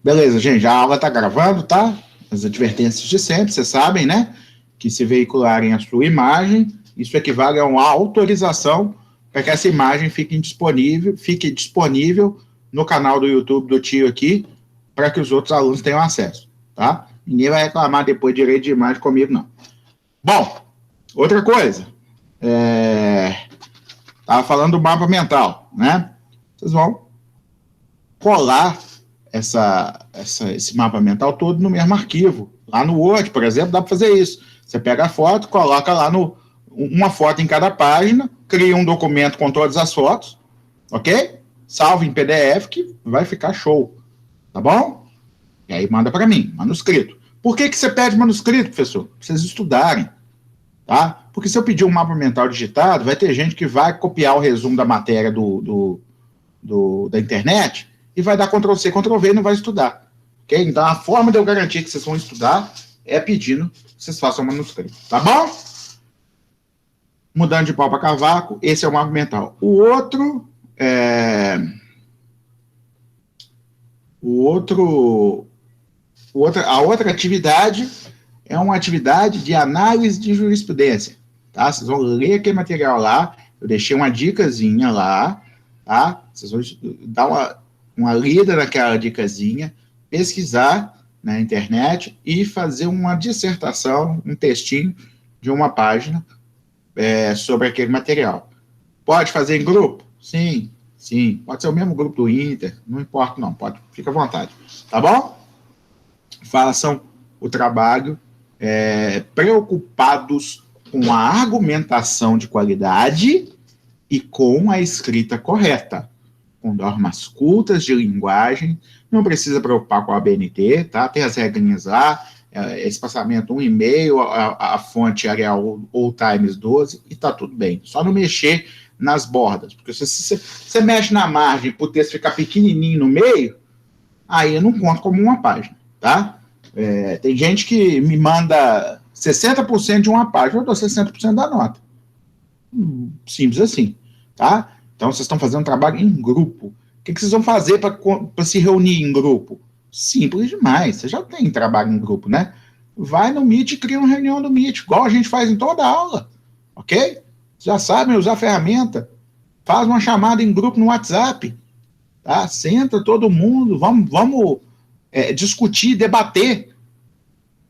Beleza, gente, a aula está gravando, tá? As advertências de sempre, vocês sabem, né? Que se veicularem a sua imagem, isso equivale a uma autorização para que essa imagem fique disponível no canal do YouTube do tio aqui, para que os outros alunos tenham acesso, tá? Ninguém vai reclamar depois de direito de imagem comigo, não. Bom, outra coisa, estava falando do mapa mental, né? Vocês vão colar esse mapa mental todo no mesmo arquivo. Lá no Word, por exemplo, dá para fazer isso. Você pega a foto, coloca lá uma foto em cada página, cria um documento com todas as fotos, ok? Salva em PDF, que vai ficar show, tá bom? E aí manda para mim, manuscrito. Por que você pede manuscrito, professor? Para vocês estudarem, tá? Porque se eu pedir um mapa mental digitado, vai ter gente que vai copiar o resumo da matéria da internet e vai dar Ctrl-C, Ctrl-V e não vai estudar. Okay? Então, a forma de eu garantir que vocês vão estudar é pedindo que vocês façam manuscrito. Tá bom? Mudando de pau para cavaco, esse é o mapa mental. A outra atividade é uma atividade de análise de jurisprudência. Tá? Vocês vão ler aquele material lá, eu deixei uma dicasinha lá, tá? Vocês vão dar uma lida naquela dicasinha, pesquisar na internet e fazer uma dissertação, um textinho de uma página sobre aquele material. Pode fazer em grupo? Sim. Pode ser o mesmo grupo do Inter, não importa não, fica à vontade. Tá bom? Façam o trabalho preocupados com a argumentação de qualidade e com a escrita correta, com normas cultas de linguagem, não precisa preocupar com a ABNT, tá? Tem as regrinhas lá, espaçamento 1,5, a fonte Arial All Times 12, e tá tudo bem. Só não mexer nas bordas, porque se você mexe na margem para o texto ficar pequenininho no meio, aí eu não conto como uma página, tá? Tem gente que me manda 60% de uma página, eu dou 60% da nota. Simples assim, tá? Então, vocês estão fazendo um trabalho em grupo. O que vocês vão fazer para se reunir em grupo? Simples demais. Você já tem trabalho em grupo, né? Vai no Meet e cria uma reunião do Meet, igual a gente faz em toda aula, ok? Já sabem usar a ferramenta. Faz uma chamada em grupo no WhatsApp, tá? Senta todo mundo, vamos discutir, debater.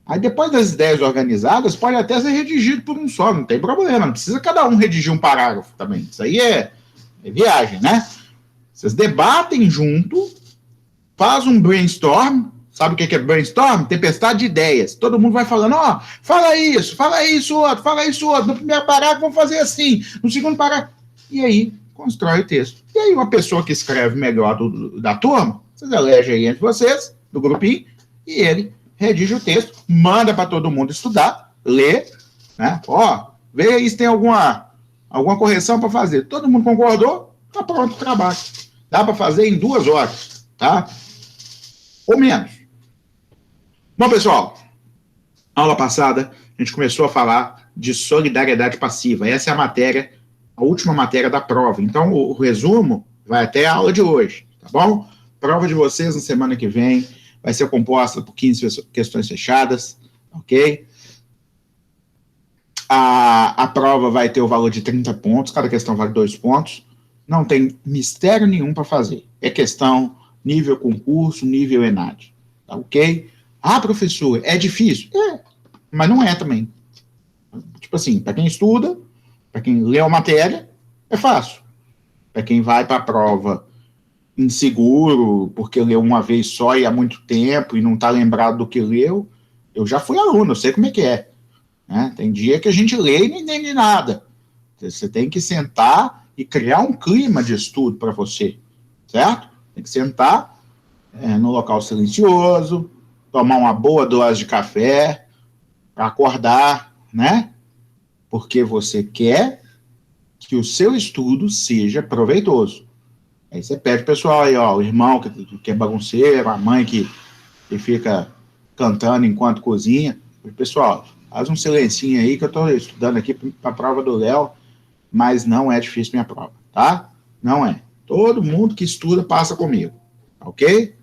Aí, depois das ideias organizadas, pode até ser redigido por um só, não tem problema, não precisa cada um redigir um parágrafo também. Isso aí é viagem, né? Vocês debatem junto, faz um brainstorm. Sabe o que é brainstorm? Tempestade de ideias. Todo mundo vai falando, fala isso outro. No primeiro parágrafo, vamos fazer assim. No segundo parágrafo. E aí, constrói o texto. E aí, uma pessoa que escreve melhor da turma, vocês elegem aí entre vocês, do grupinho, e ele redige o texto, manda para todo mundo estudar, lê, né? Vê aí se tem alguma correção para fazer. Todo mundo concordou? Tá pronto o trabalho. Dá para fazer em 2 horas, tá? Ou menos. Bom, pessoal, aula passada, a gente começou a falar de solidariedade passiva. Essa é a última matéria da prova. Então, o resumo vai até a aula de hoje, tá bom? Prova de vocês na semana que vem vai ser composta por 15 questões fechadas, ok? A prova vai ter o valor de 30 pontos, cada questão vale 2 pontos. Não tem mistério nenhum para fazer. É questão nível concurso, nível ENAD, tá ok? Professor, é difícil? Mas não é também. Tipo assim, para quem estuda, para quem lê a matéria, é fácil. Para quem vai para a prova inseguro, porque leu uma vez só e há muito tempo e não está lembrado do que leu, eu já fui aluno, eu sei como é que é. Né? Tem dia que a gente lê e não entende nada. Você tem que sentar e criar um clima de estudo para você, certo? Tem que sentar no local silencioso, tomar uma boa dose de café, para acordar, né? Porque você quer que o seu estudo seja proveitoso. Aí você pede pessoal aí, o irmão que é bagunceiro, a mãe que fica cantando enquanto cozinha. Pessoal, faz um silencinho aí que eu estou estudando aqui para a prova do Léo, mas não é difícil minha prova, tá? Não é. Todo mundo que estuda passa comigo, ok?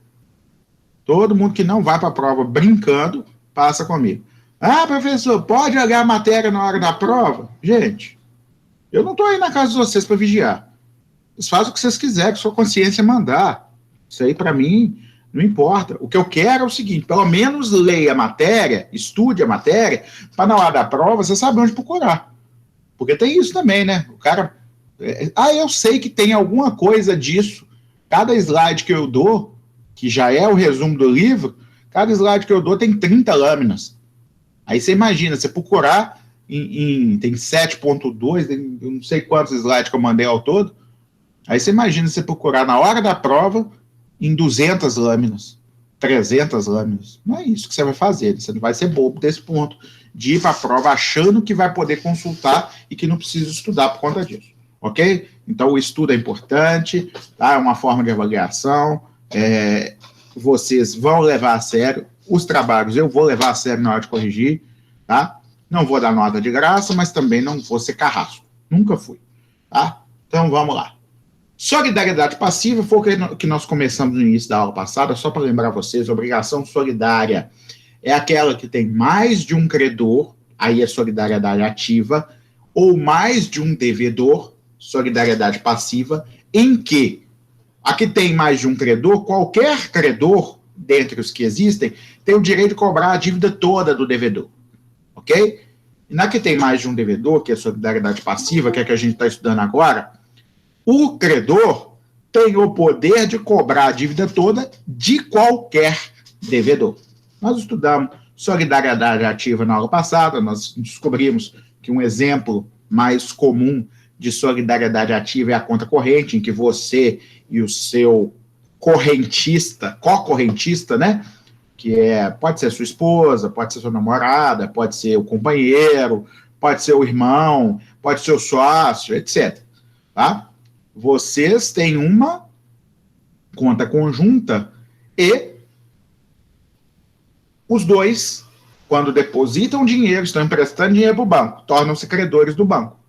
Todo mundo que não vai para a prova brincando, passa comigo. Ah, professor, pode olhar a matéria na hora da prova? Gente, eu não estou aí na casa de vocês para vigiar. Vocês fazem o que vocês quiserem, que sua consciência mandar. Isso aí, para mim, não importa. O que eu quero é o seguinte, pelo menos leia a matéria, estude a matéria, para na hora da prova você saber onde procurar. Porque tem isso também, né? O cara... eu sei que tem alguma coisa disso. Cada slide que eu dou, que já é o resumo do livro, cada slide que eu dou tem 30 lâminas. Aí você imagina, você procurar tem 7.2, tem não sei quantos slides que eu mandei ao todo, aí você imagina você procurar na hora da prova em 200 lâminas, 300 lâminas. Não é isso que você vai fazer, você não vai ser bobo desse ponto, de ir para a prova achando que vai poder consultar e que não precisa estudar por conta disso, ok? Então o estudo é importante, tá? É uma forma de avaliação, vocês vão levar a sério, os trabalhos eu vou levar a sério na hora de corrigir, tá? Não vou dar nota de graça, mas também não vou ser carrasco, nunca fui, tá? Então vamos lá. Solidariedade passiva foi o que nós começamos no início da aula passada, só para lembrar vocês, obrigação solidária é aquela que tem mais de um credor, aí é solidariedade ativa, ou mais de um devedor, solidariedade passiva, em que a que tem mais de um credor, qualquer credor, dentre os que existem, tem o direito de cobrar a dívida toda do devedor, ok? E na que tem mais de um devedor, que é a solidariedade passiva, que é a que a gente está estudando agora, o credor tem o poder de cobrar a dívida toda de qualquer devedor. Nós estudamos solidariedade ativa na aula passada, nós descobrimos que um exemplo mais comum de solidariedade ativa é a conta corrente, em que você e o seu correntista, co-correntista, né? Que pode ser sua esposa, pode ser sua namorada, pode ser o companheiro, pode ser o irmão, pode ser o sócio, etc. Tá? Vocês têm uma conta conjunta e os dois, quando depositam dinheiro, estão emprestando dinheiro para o banco, tornam-se credores do banco.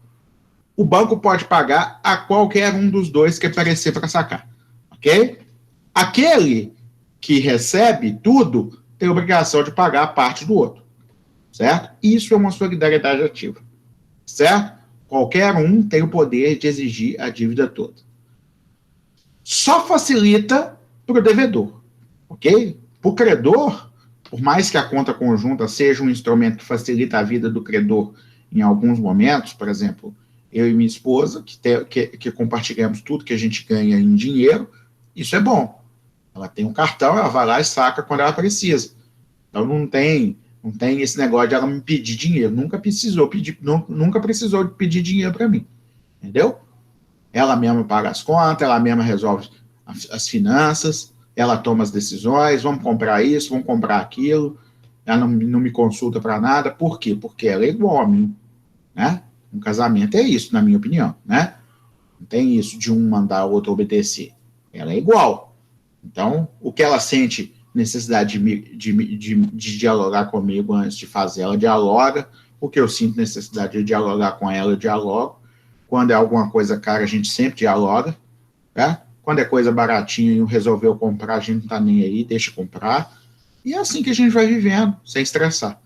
O banco pode pagar a qualquer um dos dois que aparecer para sacar, ok? Aquele que recebe tudo tem a obrigação de pagar a parte do outro, certo? Isso é uma solidariedade ativa, certo? Qualquer um tem o poder de exigir a dívida toda. Só facilita para o devedor, ok? Para o credor, por mais que a conta conjunta seja um instrumento que facilita a vida do credor em alguns momentos, por exemplo, eu e minha esposa, que compartilhamos tudo que a gente ganha em dinheiro, isso é bom. Ela tem um cartão, ela vai lá e saca quando ela precisa. Então não tem esse negócio de ela me pedir dinheiro. Nunca precisou de pedir dinheiro para mim. Entendeu? Ela mesma paga as contas, ela mesma resolve as finanças, ela toma as decisões, vamos comprar isso, vamos comprar aquilo, ela não me consulta para nada. Por quê? Porque ela é igual a mim, né? Um casamento é isso, na minha opinião, né? Não tem isso de um mandar o outro obedecer. Ela é igual. Então, o que ela sente necessidade de dialogar comigo antes de fazer, ela dialoga. O que eu sinto necessidade de dialogar com ela, eu dialogo. Quando é alguma coisa cara, a gente sempre dialoga, tá? Quando é coisa baratinha e resolveu comprar, a gente não tá nem aí, deixa comprar. E é assim que a gente vai vivendo, sem estressar,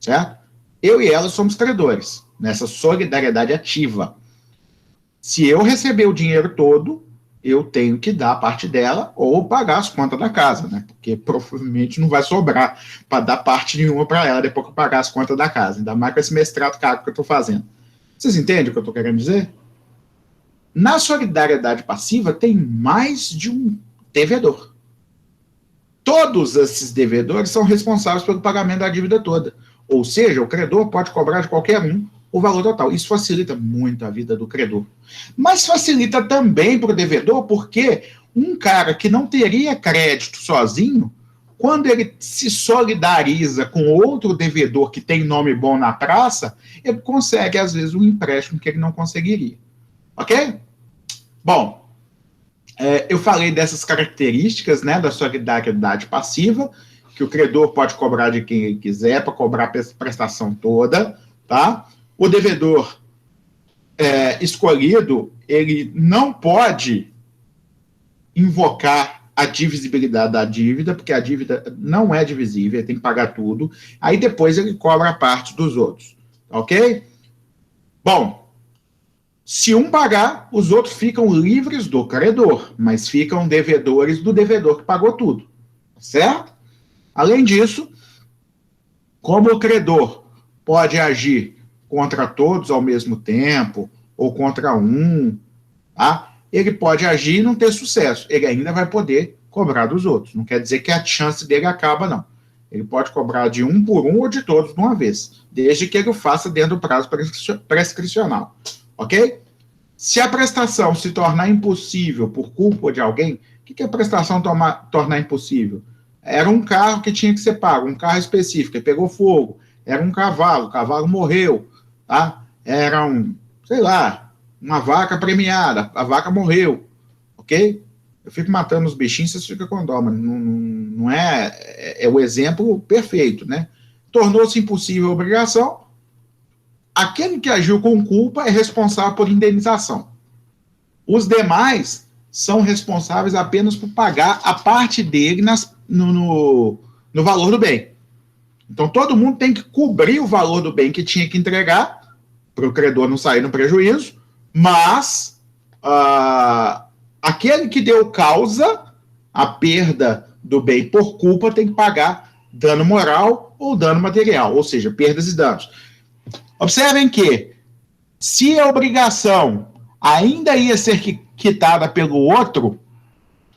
certo? Eu e ela somos credores, nessa solidariedade ativa. Se eu receber o dinheiro todo, eu tenho que dar a parte dela ou pagar as contas da casa, né? Porque provavelmente não vai sobrar para dar parte nenhuma para ela depois que eu pagar as contas da casa, ainda mais com esse mestrado caro que eu estou fazendo. Vocês entendem o que eu estou querendo dizer? Na solidariedade passiva tem mais de um devedor. Todos esses devedores são responsáveis pelo pagamento da dívida toda. Ou seja, o credor pode cobrar de qualquer um o valor total. Isso facilita muito a vida do credor. Mas facilita também para o devedor, porque um cara que não teria crédito sozinho, quando ele se solidariza com outro devedor que tem nome bom na praça, ele consegue, às vezes, um empréstimo que ele não conseguiria. Ok? Bom, eu falei dessas características, né, da solidariedade passiva, que o credor pode cobrar de quem ele quiser, para cobrar a prestação toda, tá? O devedor escolhido, ele não pode invocar a divisibilidade da dívida, porque a dívida não é divisível, ele tem que pagar tudo, aí depois ele cobra a parte dos outros, ok? Bom, se um pagar, os outros ficam livres do credor, mas ficam devedores do devedor que pagou tudo, certo? Além disso, como o credor pode agir contra todos ao mesmo tempo, ou contra um, tá? Ele pode agir e não ter sucesso. Ele ainda vai poder cobrar dos outros. Não quer dizer que a chance dele acaba, não. Ele pode cobrar de um por um ou de todos de uma vez, desde que ele o faça dentro do prazo prescricional. Ok? Se a prestação se tornar impossível por culpa de alguém, o que é a prestação tornar impossível? Era um carro que tinha que ser pago, um carro específico, ele pegou fogo. Era um cavalo, o cavalo morreu. Tá? Era sei lá, uma vaca premiada, a vaca morreu, ok? Eu fico matando os bichinhos, vocês ficam com dó, mas não é o exemplo perfeito, né? Tornou-se impossível a obrigação, aquele que agiu com culpa é responsável por indenização. Os demais são responsáveis apenas por pagar a parte dele no valor do bem. Então, todo mundo tem que cobrir o valor do bem que tinha que entregar, para o credor não sair no prejuízo, mas aquele que deu causa à perda do bem por culpa tem que pagar dano moral ou dano material, ou seja, perdas e danos. Observem que, se a obrigação ainda ia ser quitada pelo outro,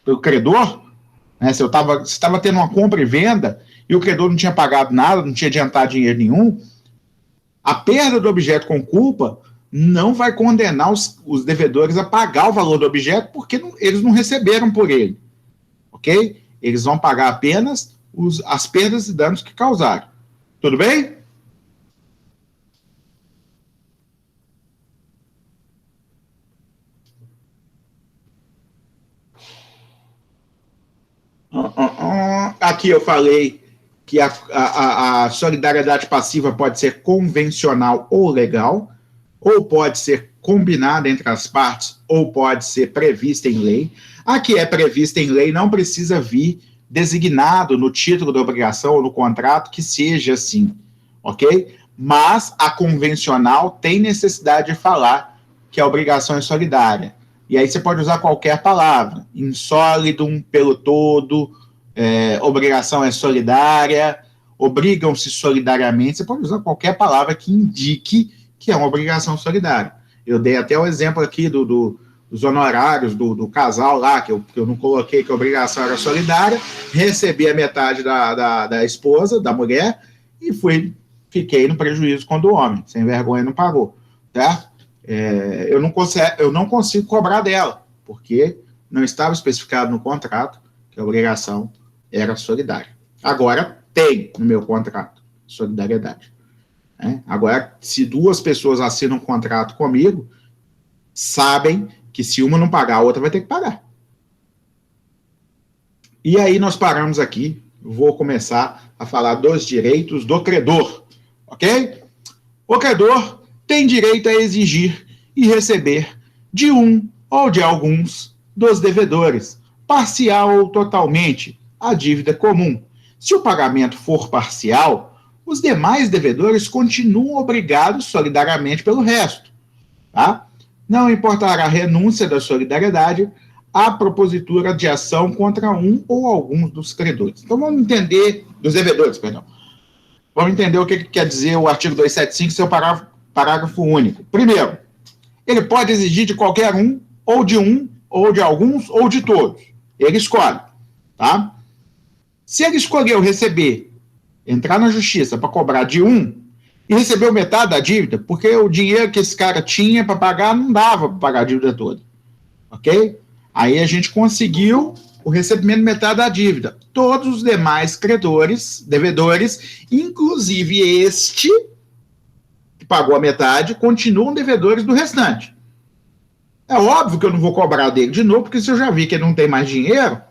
pelo credor, né, se estava tendo uma compra e venda e o credor não tinha pagado nada, não tinha adiantado dinheiro nenhum, a perda do objeto com culpa não vai condenar os devedores a pagar o valor do objeto porque eles não receberam por ele, ok? Eles vão pagar apenas as perdas e danos que causaram. Tudo bem? Aqui eu falei que a solidariedade passiva pode ser convencional ou legal, ou pode ser combinada entre as partes, ou pode ser prevista em lei. A que é prevista em lei não precisa vir designado no título da obrigação ou no contrato que seja assim, ok? Mas a convencional tem necessidade de falar que a obrigação é solidária. E aí você pode usar qualquer palavra, insólidum, pelo todo, obrigação é solidária, obrigam-se solidariamente, você pode usar qualquer palavra que indique que é uma obrigação solidária. Eu dei até o exemplo aqui dos honorários do casal lá, que eu não coloquei que a obrigação era solidária, recebi a metade da esposa, da mulher, e fiquei no prejuízo quando o homem, sem vergonha, não pagou, tá? Eu não consigo cobrar dela, porque não estava especificado no contrato que a obrigação era solidária. Agora tem no meu contrato solidariedade. Agora, se duas pessoas assinam um contrato comigo, sabem que se uma não pagar, a outra vai ter que pagar. E aí nós paramos aqui, vou começar a falar dos direitos do credor, ok? O credor tem direito a exigir e receber de um ou de alguns dos devedores, parcial ou totalmente, a dívida comum. Se o pagamento for parcial, os demais devedores continuam obrigados solidariamente pelo resto. Tá? Não importará a renúncia da solidariedade à propositura de ação contra um ou alguns dos credores. Então vamos entender, dos devedores, perdão. Vamos entender o que quer dizer o artigo 275, seu parágrafo único. Primeiro, ele pode exigir de qualquer um, ou de alguns, ou de todos. Ele escolhe. Tá? Se ele escolheu entrar na justiça para cobrar de um, e recebeu metade da dívida, porque o dinheiro que esse cara tinha para pagar não dava para pagar a dívida toda. Ok? Aí a gente conseguiu o recebimento de metade da dívida. Todos os demais devedores, inclusive este, que pagou a metade, continuam devedores do restante. É óbvio que eu não vou cobrar dele de novo, porque se eu já vi que ele não tem mais dinheiro,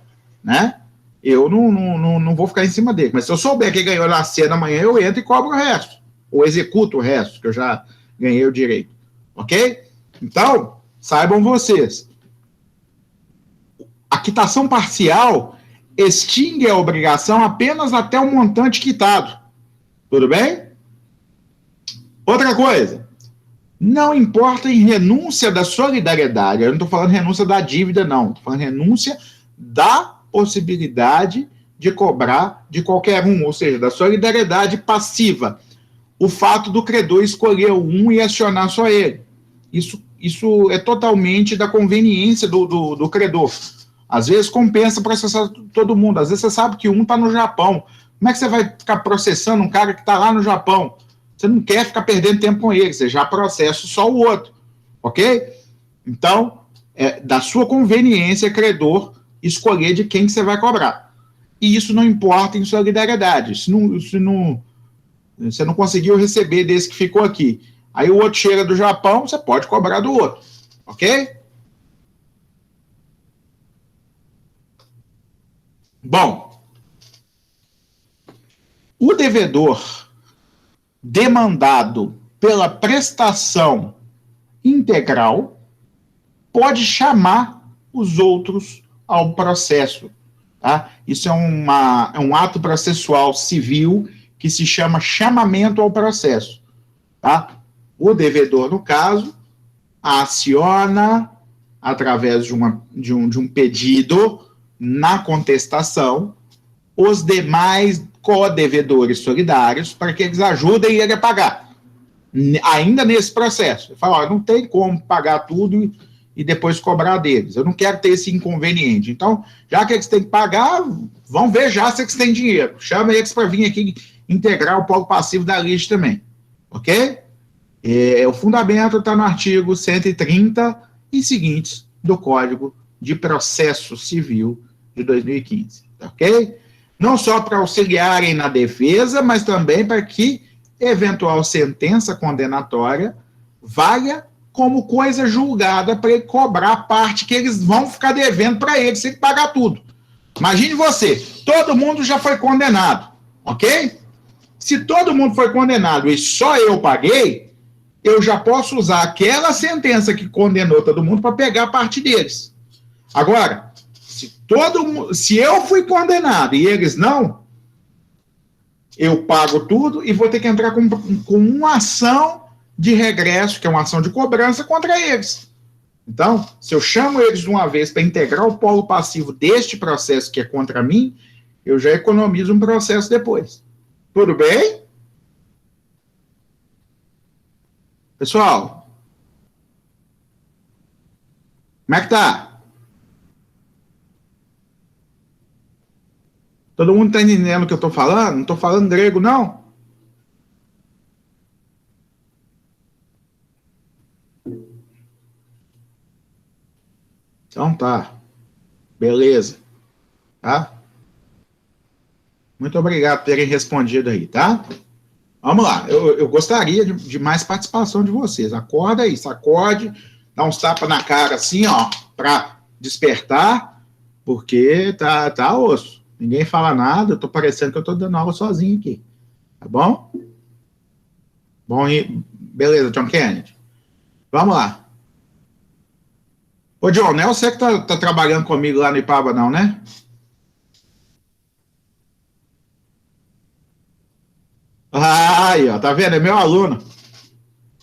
né, eu não vou ficar em cima dele. Mas se eu souber que ele ganhou na cena amanhã, eu entro e cobro o resto. Ou executo o resto, que eu já ganhei o direito. Ok? Então, saibam vocês, quitação parcial extingue a obrigação apenas até o montante quitado. Tudo bem? Outra coisa, não importa em renúncia da solidariedade, eu não estou falando renúncia da dívida, não, estou falando renúncia da possibilidade de cobrar de qualquer um, ou seja, da solidariedade passiva. O fato do credor escolher um e acionar só ele. Isso é totalmente da conveniência do credor. Às vezes compensa processar todo mundo. Às vezes você sabe que um está no Japão. Como é que você vai ficar processando um cara que está lá no Japão? Você não quer ficar perdendo tempo com ele, você já processa só o outro. Ok? Então, é da sua conveniência, credor, escolher de quem que você vai cobrar. E isso não importa em solidariedade. Se você não conseguiu receber desse que ficou aqui, aí o outro chega do Japão, você pode cobrar do outro. Ok? Bom, o devedor demandado pela prestação integral pode chamar os outros ao processo. Tá? Isso é um ato processual civil que se chama chamamento ao processo. Tá? O devedor, no caso, aciona, através de um pedido na contestação, os demais co-devedores solidários para que eles ajudem ele a pagar. Ainda nesse processo. Ele fala, não tem como pagar tudo e depois cobrar deles. Eu não quero ter esse inconveniente. Então, já que eles têm que pagar, vão ver já se eles têm dinheiro. Chama eles para vir aqui integrar o polo passivo da lista também. Ok? O fundamento está no artigo 130 e seguintes do Código de Processo Civil de 2015. Ok? Não só para auxiliarem na defesa, mas também para que eventual sentença condenatória valha como coisa julgada para ele cobrar a parte que eles vão ficar devendo para ele, se ele pagar tudo. Imagine você, todo mundo já foi condenado, ok? Se todo mundo foi condenado e só eu paguei, eu já posso usar aquela sentença que condenou todo mundo para pegar a parte deles. Agora, se eu fui condenado e eles não, eu pago tudo e vou ter que entrar com uma ação de regresso, que é uma ação de cobrança contra eles. Então, se eu chamo eles de uma vez para integrar o polo passivo deste processo que é contra mim, eu já economizo um processo depois. Tudo bem? Pessoal, como é que tá? Todo mundo está entendendo o que eu estou falando? Não estou falando grego, não? Então tá. Beleza. Tá? Muito obrigado por terem respondido aí, tá? Vamos lá. Eu gostaria de mais participação de vocês. Acorda aí, sacode, dá uns tapas na cara assim, ó, para despertar, porque tá osso. Ninguém fala nada, eu tô parecendo que eu tô dando aula sozinho aqui. Tá bom? Bom, beleza, John Kennedy. Vamos lá. Ô, John, não é você que tá trabalhando comigo lá no Ipaba, não, né? Aí, ó, tá vendo? É meu aluno.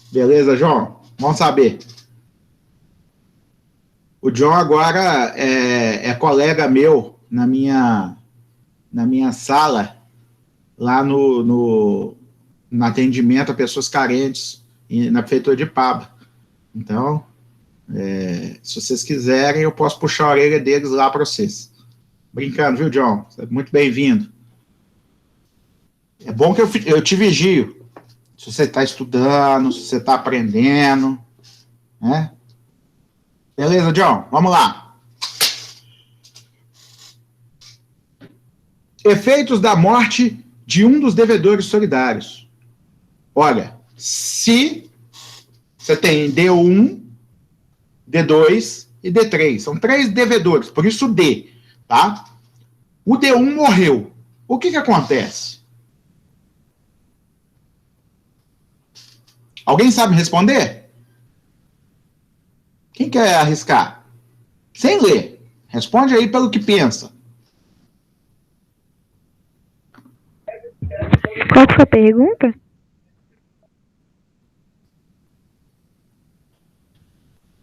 Beleza, João? Vamos saber. O John agora é colega meu na minha sala, lá no atendimento a pessoas carentes, na prefeitura de Ipaba. Então, se vocês quiserem, eu posso puxar a orelha deles lá para vocês. Brincando, viu, John? Você é muito bem-vindo. É bom que eu te vigio. Se você está estudando, se você está aprendendo, né? Beleza, John? Vamos lá. Efeitos da morte de um dos devedores solidários. Olha, se você tem D1, D2 e D3, são 3 devedores, por isso D, tá? O D1 morreu. O que acontece? Alguém sabe responder? Quem quer arriscar? Sem ler. Responde aí pelo que pensa. Qual que foi a pergunta?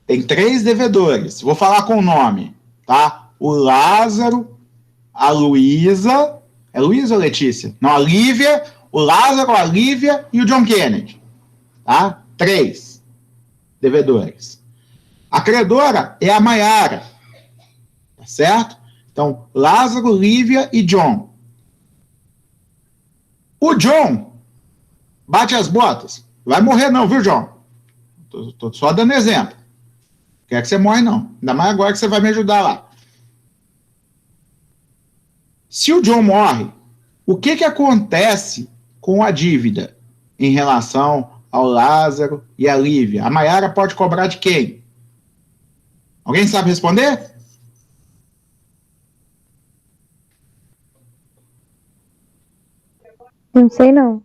Tem 3 devedores. Vou falar com o nome, tá? O Lázaro, a Luísa. É Luísa ou Letícia? Não, a Lívia, o Lázaro, a Lívia e o John Kennedy. Tá? 3 devedores. A credora é a Maiara. Tá certo? Então, Lázaro, Lívia e John. O John bate as botas. Vai morrer não, viu, John? Tô só dando exemplo. Quer que você morre, não. Ainda mais agora que você vai me ajudar lá. Se o John morre, o que acontece com a dívida em relação ao Lázaro e a Lívia? A Maiara pode cobrar de quem? Alguém sabe responder? Não sei, não.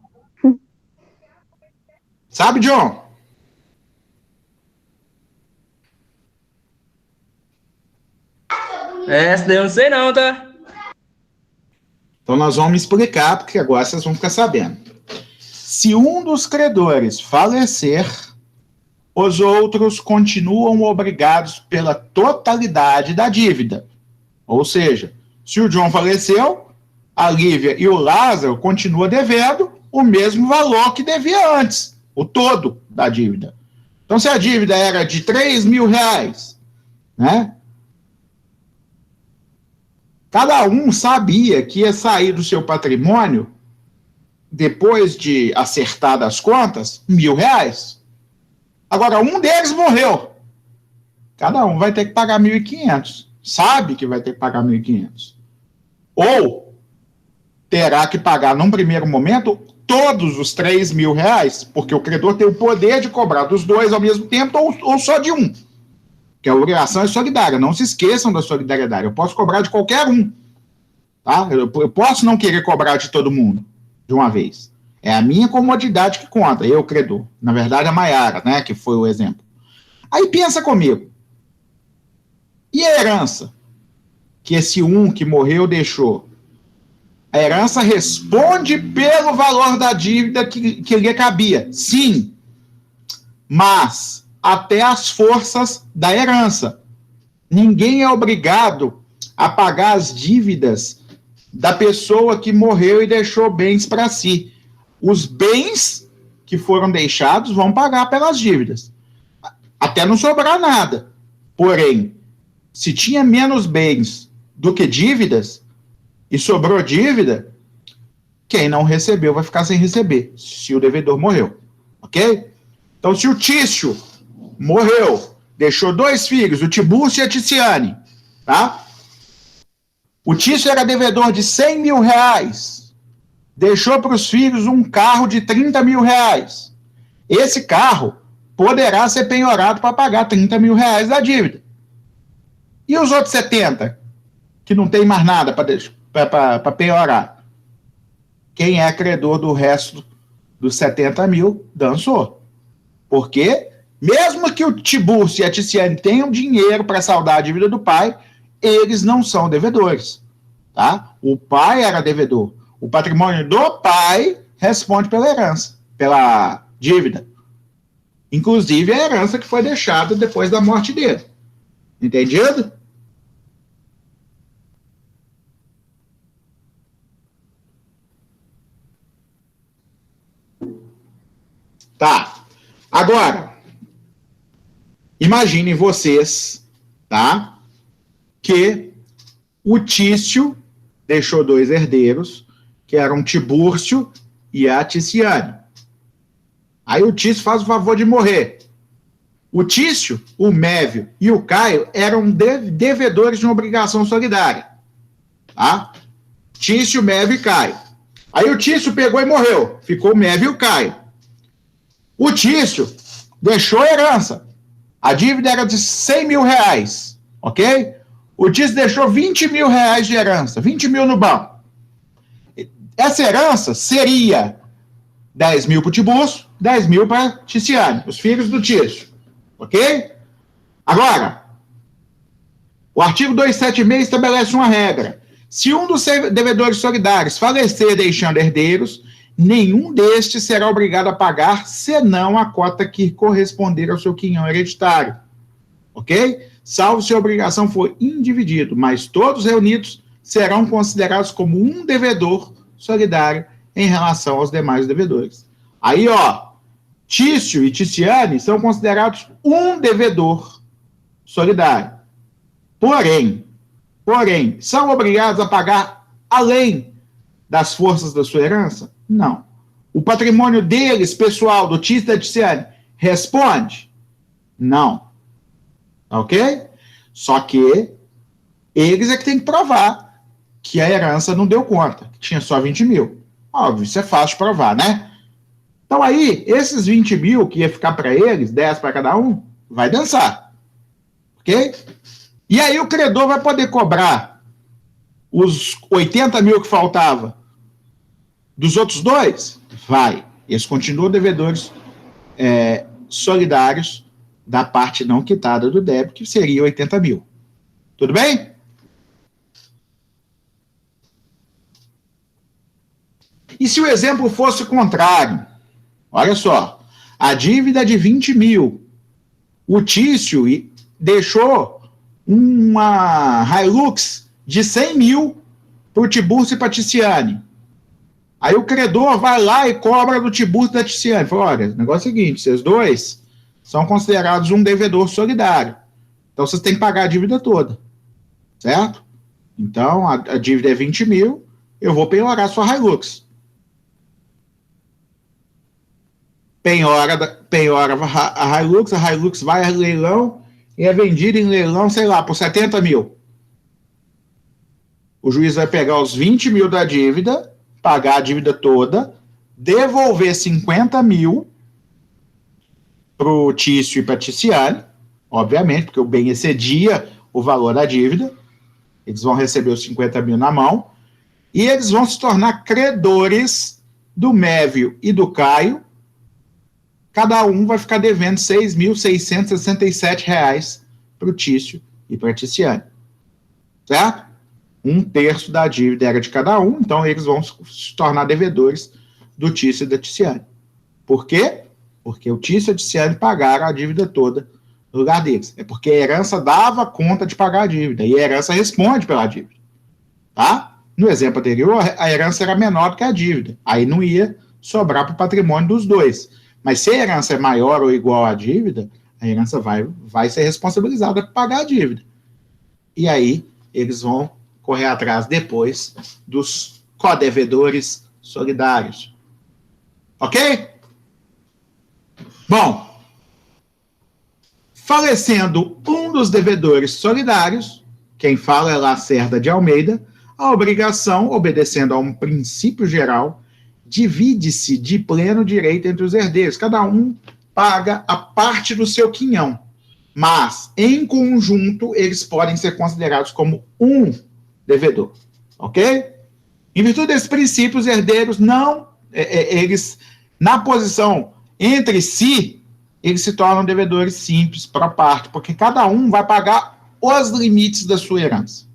Sabe, John? Essa daí eu não sei não, tá? Então nós vamos explicar, porque agora vocês vão ficar sabendo. Se um dos credores falecer, os outros continuam obrigados pela totalidade da dívida. Ou seja, se o John faleceu, a Lívia e o Lázaro continuam devendo o mesmo valor que devia antes, o todo da dívida. Então, se a dívida era de R$3.000, né? Cada um sabia que ia sair do seu patrimônio, depois de acertar as contas, R$1.000. Agora, um deles morreu. Cada um vai ter que pagar 1.500. Sabe que vai ter que pagar 1.500. Ou terá que pagar, num primeiro momento, todos os R$3.000, porque o credor tem o poder de cobrar dos dois ao mesmo tempo ou só de um. Que a obrigação é solidária. Não se esqueçam da solidariedade. Eu posso cobrar de qualquer um. Tá? Eu posso não querer cobrar de todo mundo de uma vez. É a minha comodidade que conta, eu, credor. Na verdade, a Maiara, né, que foi o exemplo. Aí pensa comigo. E a herança que esse um que morreu deixou? A herança responde pelo valor da dívida que lhe cabia. Sim. Mas até as forças da herança. Ninguém é obrigado a pagar as dívidas da pessoa que morreu e deixou bens para si. Os bens que foram deixados vão pagar pelas dívidas. Até não sobrar nada. Porém, se tinha menos bens do que dívidas, e sobrou dívida, quem não recebeu vai ficar sem receber, se o devedor morreu. Ok? Então, se o Tício morreu, deixou 2 filhos, o Tibúrcio e a Ticiane, tá? O Tício era devedor de R$100.000, deixou para os filhos um carro de R$30.000. Esse carro poderá ser penhorado para pagar R$30.000 da dívida. E os outros 70, que não tem mais nada para penhorar? Quem é credor do resto dos 70.000 dançou. Porque, mesmo que o Tibúrcio e a Ticiane tenham dinheiro para saldar a dívida do pai, eles não são devedores. Tá? O pai era devedor. O patrimônio do pai responde pela herança, pela dívida. Inclusive a herança que foi deixada depois da morte dele. Entendido? Tá. Agora, imaginem vocês, tá? Que o Tício deixou 2 herdeiros, que eram Tibúrcio e a Ticiane. Aí o Tício faz o favor de morrer. O Tício, o Mévio e o Caio eram devedores de uma obrigação solidária. Tá? Tício, Mévio e Caio. Aí o Tício pegou e morreu. Ficou o Mévio e o Caio. O Tício deixou herança. A dívida era de R$100.000, ok? O Tício deixou R$20.000 de herança, 20 mil no banco. Essa herança seria 10 mil para o Tibúrcio, 10 mil para Ticiane, os filhos do Tício, ok? Agora, O artigo 276 estabelece uma regra. Se um dos devedores solidários falecer deixando herdeiros, nenhum destes será obrigado a pagar, senão a cota que corresponder ao seu quinhão hereditário. Ok? Salvo se a obrigação for individido, mas todos reunidos serão considerados como um devedor solidário em relação aos demais devedores. Aí, ó, Tício e Ticiane são considerados um devedor solidário. Porém, são obrigados a pagar além das forças da sua herança? Não. O patrimônio deles, pessoal, do Tício e da Ticiane, responde? Não. Ok? Só que eles é que tem que provar que a herança não deu conta, que tinha só 20 mil. Óbvio, isso é fácil de provar, né? Então aí, esses 20 mil que ia ficar para eles, 10 para cada um, vai dançar. Ok? E aí o credor vai poder cobrar os 80 mil que faltava dos outros dois? Vai. Eles continuam devedores solidários da parte não quitada do débito, que seria 80 mil. Tudo bem? E se o exemplo fosse o contrário? Olha só, a dívida de 20 mil, o Tício deixou uma Hilux de 100 mil para o Tiburcio e para a Ticiane. Aí o credor vai lá e cobra do Tiburcio e da Ticiane. Fala, olha, o negócio é o seguinte, vocês dois são considerados um devedor solidário. Então vocês têm que pagar a dívida toda. Certo? Então a dívida é 20 mil, eu vou penhorar a sua Hilux. Penhora a Hilux vai a leilão e é vendida em leilão, sei lá, por 70 mil. O juiz vai pegar os 20 mil da dívida, pagar a dívida toda, devolver 50 mil para o Tício e para a Ticiane, obviamente, porque o bem excedia o valor da dívida, eles vão receber os 50 mil na mão, e eles vão se tornar credores do Mévio e do Caio. Cada um vai ficar devendo R$ 6.667 para o Tício e para a Ticiane. Certo? 1/3 da dívida era de cada um, então eles vão se tornar devedores do Tício e da Ticiane. Por quê? Porque o Tício e a Ticiane pagaram a dívida toda no lugar deles. É porque a herança dava conta de pagar a dívida, e a herança responde pela dívida. Tá? No exemplo anterior, a herança era menor do que a dívida. Aí não ia sobrar para o patrimônio dos dois. Mas se a herança é maior ou igual à dívida, a herança vai ser responsabilizada por pagar a dívida. E aí, eles vão correr atrás depois dos codevedores solidários. Ok? Bom, falecendo um dos devedores solidários, quem fala é Lacerda de Almeida, a obrigação, obedecendo a um princípio geral, divide-se de pleno direito entre os herdeiros. Cada um paga a parte do seu quinhão, mas, em conjunto, eles podem ser considerados como um devedor. Ok? Em virtude desse princípio, os herdeiros eles, na posição entre si, eles se tornam devedores simples para a parte, porque cada um vai pagar os limites da sua herança.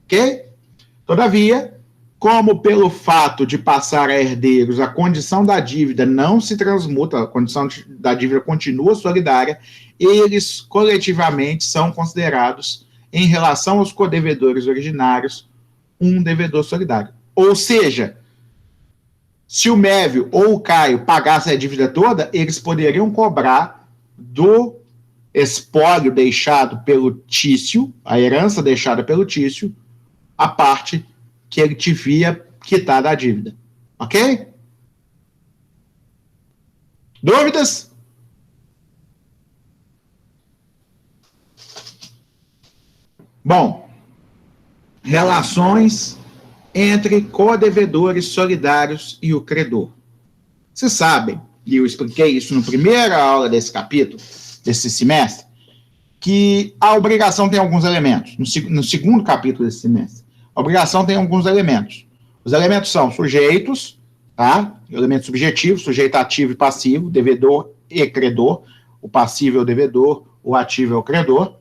Ok? Todavia, como pelo fato de passar a herdeiros, a condição da dívida não se transmuta, a condição da dívida continua solidária, eles coletivamente são considerados, em relação aos codevedores originários, um devedor solidário. Ou seja, se o Mévio ou o Caio pagassem a dívida toda, eles poderiam cobrar do espólio deixado pelo Tício, a herança deixada pelo Tício, a parte que ele devia quitar da dívida. Ok? Dúvidas? Bom, relações entre codevedores solidários e o credor. Vocês sabem, e eu expliquei isso na primeira aula desse capítulo, desse semestre, que a obrigação tem alguns elementos. No segundo capítulo desse semestre, a obrigação tem alguns elementos. Os elementos são sujeitos, tá? Elementos subjetivos, sujeito ativo e passivo, devedor e credor. O passivo é o devedor, o ativo é o credor.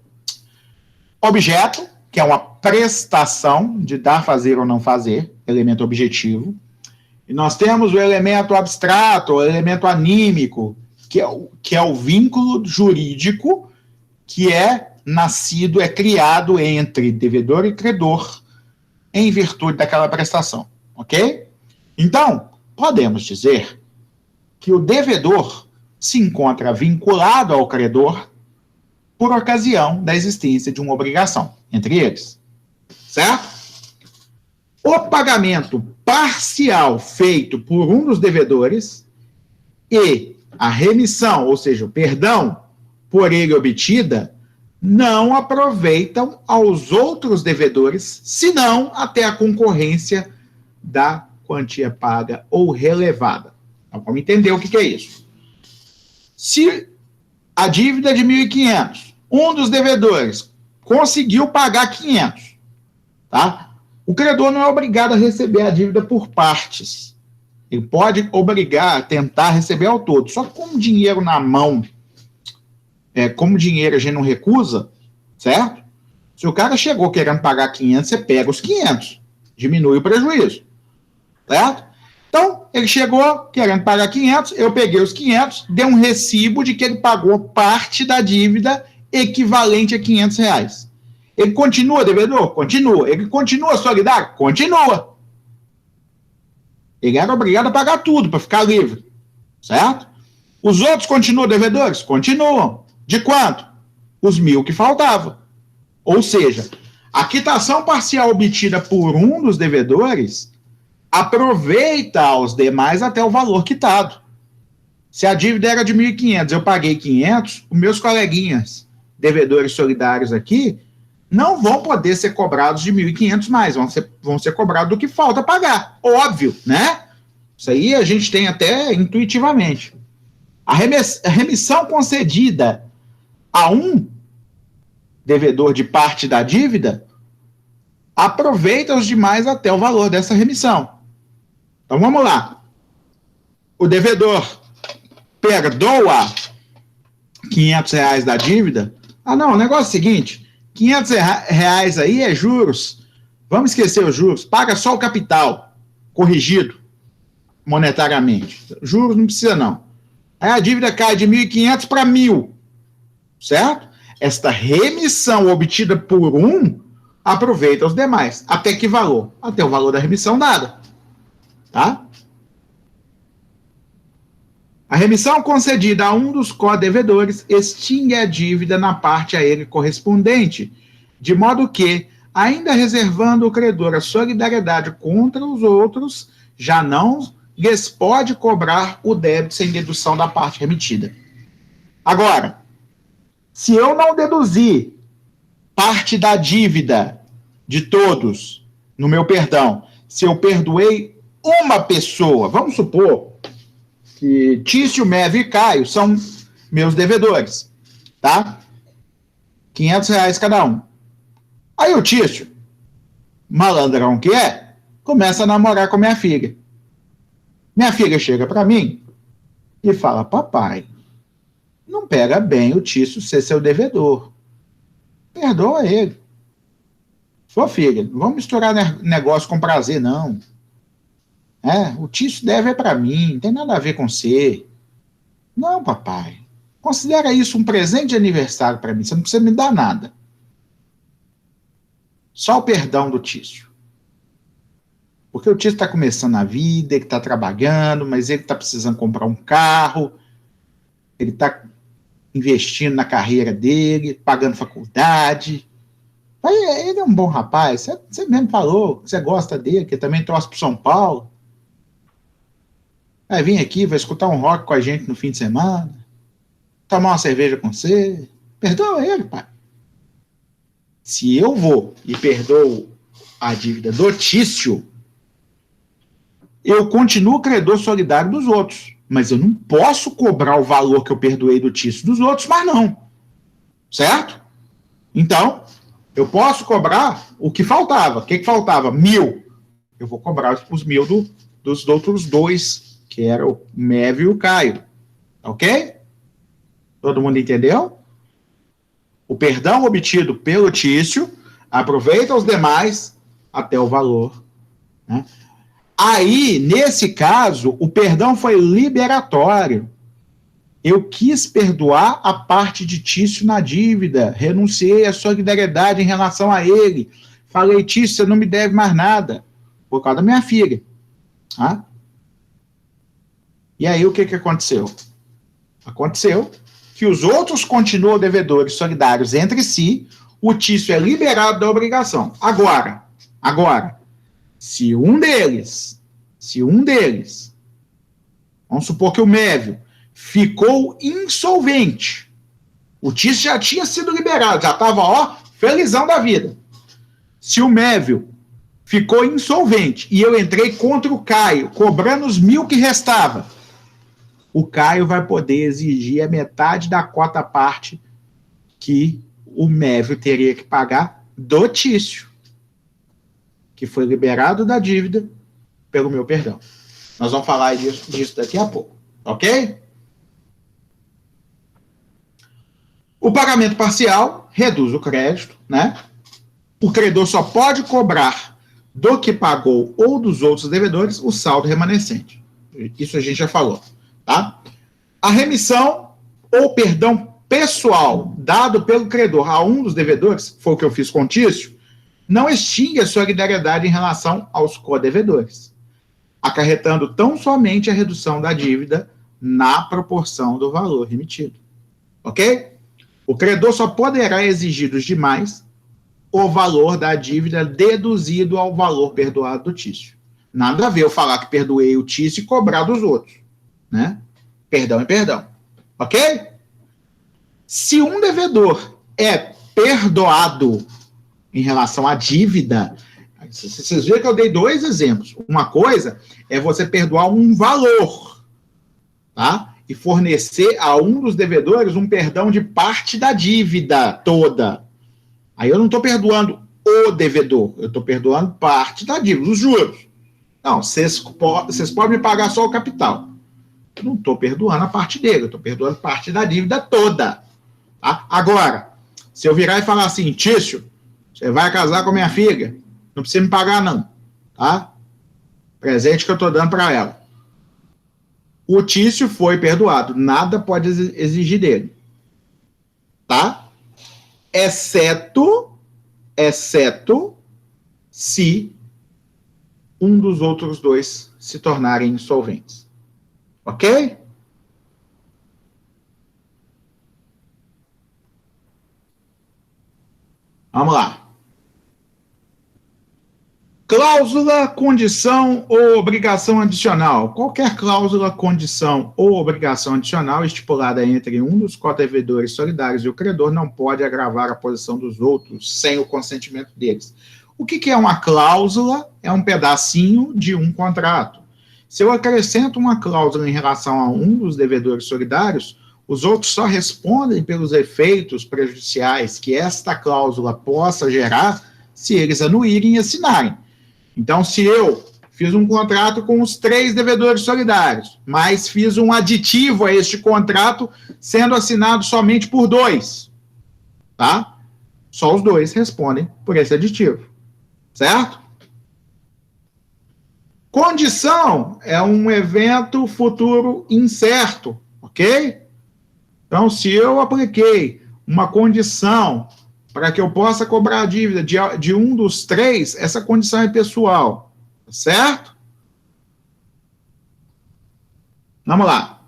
Objeto, que é uma prestação de dar, fazer ou não fazer, elemento objetivo. E nós temos o elemento abstrato, o elemento anímico, que é o vínculo jurídico que é nascido, é criado entre devedor e credor em virtude daquela prestação, ok? Então, podemos dizer que o devedor se encontra vinculado ao credor por ocasião da existência de uma obrigação entre eles, certo? O pagamento parcial feito por um dos devedores e a remissão, ou seja, o perdão por ele obtida, não aproveitam aos outros devedores, senão até a concorrência da quantia paga ou relevada. Então, vamos entender o que é isso. Se a dívida é de 1.500, um dos devedores conseguiu pagar 500, tá? O credor não é obrigado a receber a dívida por partes. Ele pode obrigar, tentar receber ao todo. Só que com dinheiro na mão, como dinheiro a gente não recusa, certo? Se o cara chegou querendo pagar 500, você pega os 500, diminui o prejuízo, certo? Então, ele chegou querendo pagar 500, eu peguei os 500, dei um recibo de que ele pagou parte da dívida equivalente a R$500. Ele continua devedor? Continua. Ele continua solidário? Continua. Ele era obrigado a pagar tudo para ficar livre, certo? Os outros continuam devedores? Continuam. De quanto? Os 1.000 que faltavam. Ou seja, a quitação parcial obtida por um dos devedores aproveita aos demais até o valor quitado. Se a dívida era de 1.500, eu paguei 500, os meus coleguinhas devedores solidários aqui não vão poder ser cobrados de 1.500 mais, vão ser cobrados do que falta pagar. Óbvio, né? Isso aí a gente tem até intuitivamente. A remissão concedida a um devedor de parte da dívida aproveita os demais até o valor dessa remissão. Então vamos lá. O devedor perdoa R$500 da dívida. Ah, não, o negócio é o seguinte, R$500 aí é juros. Vamos esquecer os juros. Paga só o capital, corrigido monetariamente. Juros não precisa, não. Aí a dívida cai de 1.500 para 1.000, certo? Esta remissão obtida por um aproveita os demais. Até que valor? Até o valor da remissão dada. Tá? A remissão concedida a um dos co-devedores extingue a dívida na parte a ele correspondente, de modo que, ainda reservando o credor a solidariedade contra os outros, já não lhes pode cobrar o débito sem dedução da parte remitida. Agora, se eu não deduzir parte da dívida de todos no meu perdão, se eu perdoei uma pessoa, vamos supor que Tício, Mévio e Caio são meus devedores, tá? R$500 cada um. Aí o Tício, malandrão que é, começa a namorar com minha filha. Minha filha chega para mim e fala, papai, não pega bem o Tício ser seu devedor. Perdoa ele. Sua filha, não vamos misturar negócio com prazer, não. O Tício deve para mim, não tem nada a ver com você. Não, papai. Considera isso um presente de aniversário para mim, você não precisa me dar nada. Só o perdão do Tício. Porque o Tício está começando a vida, ele está trabalhando, mas ele está precisando comprar um carro, ele está investindo na carreira dele, pagando faculdade. Ele é um bom rapaz, você mesmo falou que você gosta dele, que também torce para São Paulo. Vai vir aqui, vai escutar um rock com a gente no fim de semana, tomar uma cerveja com você. Perdoa ele, pai. Se eu vou e perdoo a dívida do Tício, eu continuo credor solidário dos outros, mas eu não posso cobrar o valor que eu perdoei do Tício dos outros, mas não. Certo? Então, eu posso cobrar o que faltava. O que faltava? 1.000. Eu vou cobrar os 1.000 dos outros dois, que era o Mévio e o Caio. Ok? Todo mundo entendeu? O perdão obtido pelo Tício aproveita os demais até o valor, né? Aí, nesse caso, o perdão foi liberatório. Eu quis perdoar a parte de Tício na dívida, renunciei à solidariedade em relação a ele. Falei, Tício, você não me deve mais nada, por causa da minha filha. Tá? E aí, o que aconteceu? Aconteceu que os outros continuam devedores solidários entre si, o Tício é liberado da obrigação. Agora, se um deles, vamos supor que o Mévio ficou insolvente, o Tício já tinha sido liberado, já estava, felizão da vida. Se o Mévio ficou insolvente e eu entrei contra o Caio, cobrando os 1.000 que restava, o Caio vai poder exigir a metade da cota parte que o Mévio teria que pagar do Tício, que foi liberado da dívida pelo meu perdão. Nós vamos falar disso daqui a pouco, ok? O pagamento parcial reduz o crédito, né? O credor só pode cobrar do que pagou ou dos outros devedores o saldo remanescente. Isso a gente já falou, tá? A remissão ou perdão pessoal dado pelo credor a um dos devedores, foi o que eu fiz com o Tício, não extingue a solidariedade em relação aos codevedores, acarretando tão somente a redução da dívida na proporção do valor remitido. Ok? O credor só poderá exigir dos demais o valor da dívida deduzido ao valor perdoado do Tício. Nada a ver eu falar que perdoei o Tício e cobrar dos outros, né? Perdão é perdão. Ok? Se um devedor é perdoado em relação à dívida, vocês viram que eu dei 2 exemplos. Uma coisa é você perdoar um valor, tá? E fornecer a um dos devedores um perdão de parte da dívida toda. Aí eu não estou perdoando o devedor, eu estou perdoando parte da dívida, os juros. Não, vocês podem me pagar só o capital. Eu não estou perdoando a parte dele, eu estou perdoando parte da dívida toda. Tá? Agora, se eu virar e falar assim, Tício, você vai casar com a minha filha, não precisa me pagar não, tá? Presente que eu estou dando para ela. O Tício foi perdoado, nada pode exigir dele, tá? Exceto se um dos outros dois se tornarem insolventes. Ok? Vamos lá. Cláusula, condição ou obrigação adicional. Qualquer cláusula, condição ou obrigação adicional estipulada entre um dos codevedores solidários e o credor não pode agravar a posição dos outros sem o consentimento deles. O que é uma cláusula? É um pedacinho de um contrato. Se eu acrescento uma cláusula em relação a um dos devedores solidários, os outros só respondem pelos efeitos prejudiciais que esta cláusula possa gerar se eles anuírem e assinarem. Então, se eu fiz um contrato com os 3 devedores solidários, mas fiz um aditivo a este contrato sendo assinado somente por 2, tá? Só os 2 respondem por esse aditivo, certo? Condição é um evento futuro incerto, ok? Então, se eu apliquei uma condição para que eu possa cobrar a dívida de um dos 3, essa condição é pessoal, certo? Vamos lá.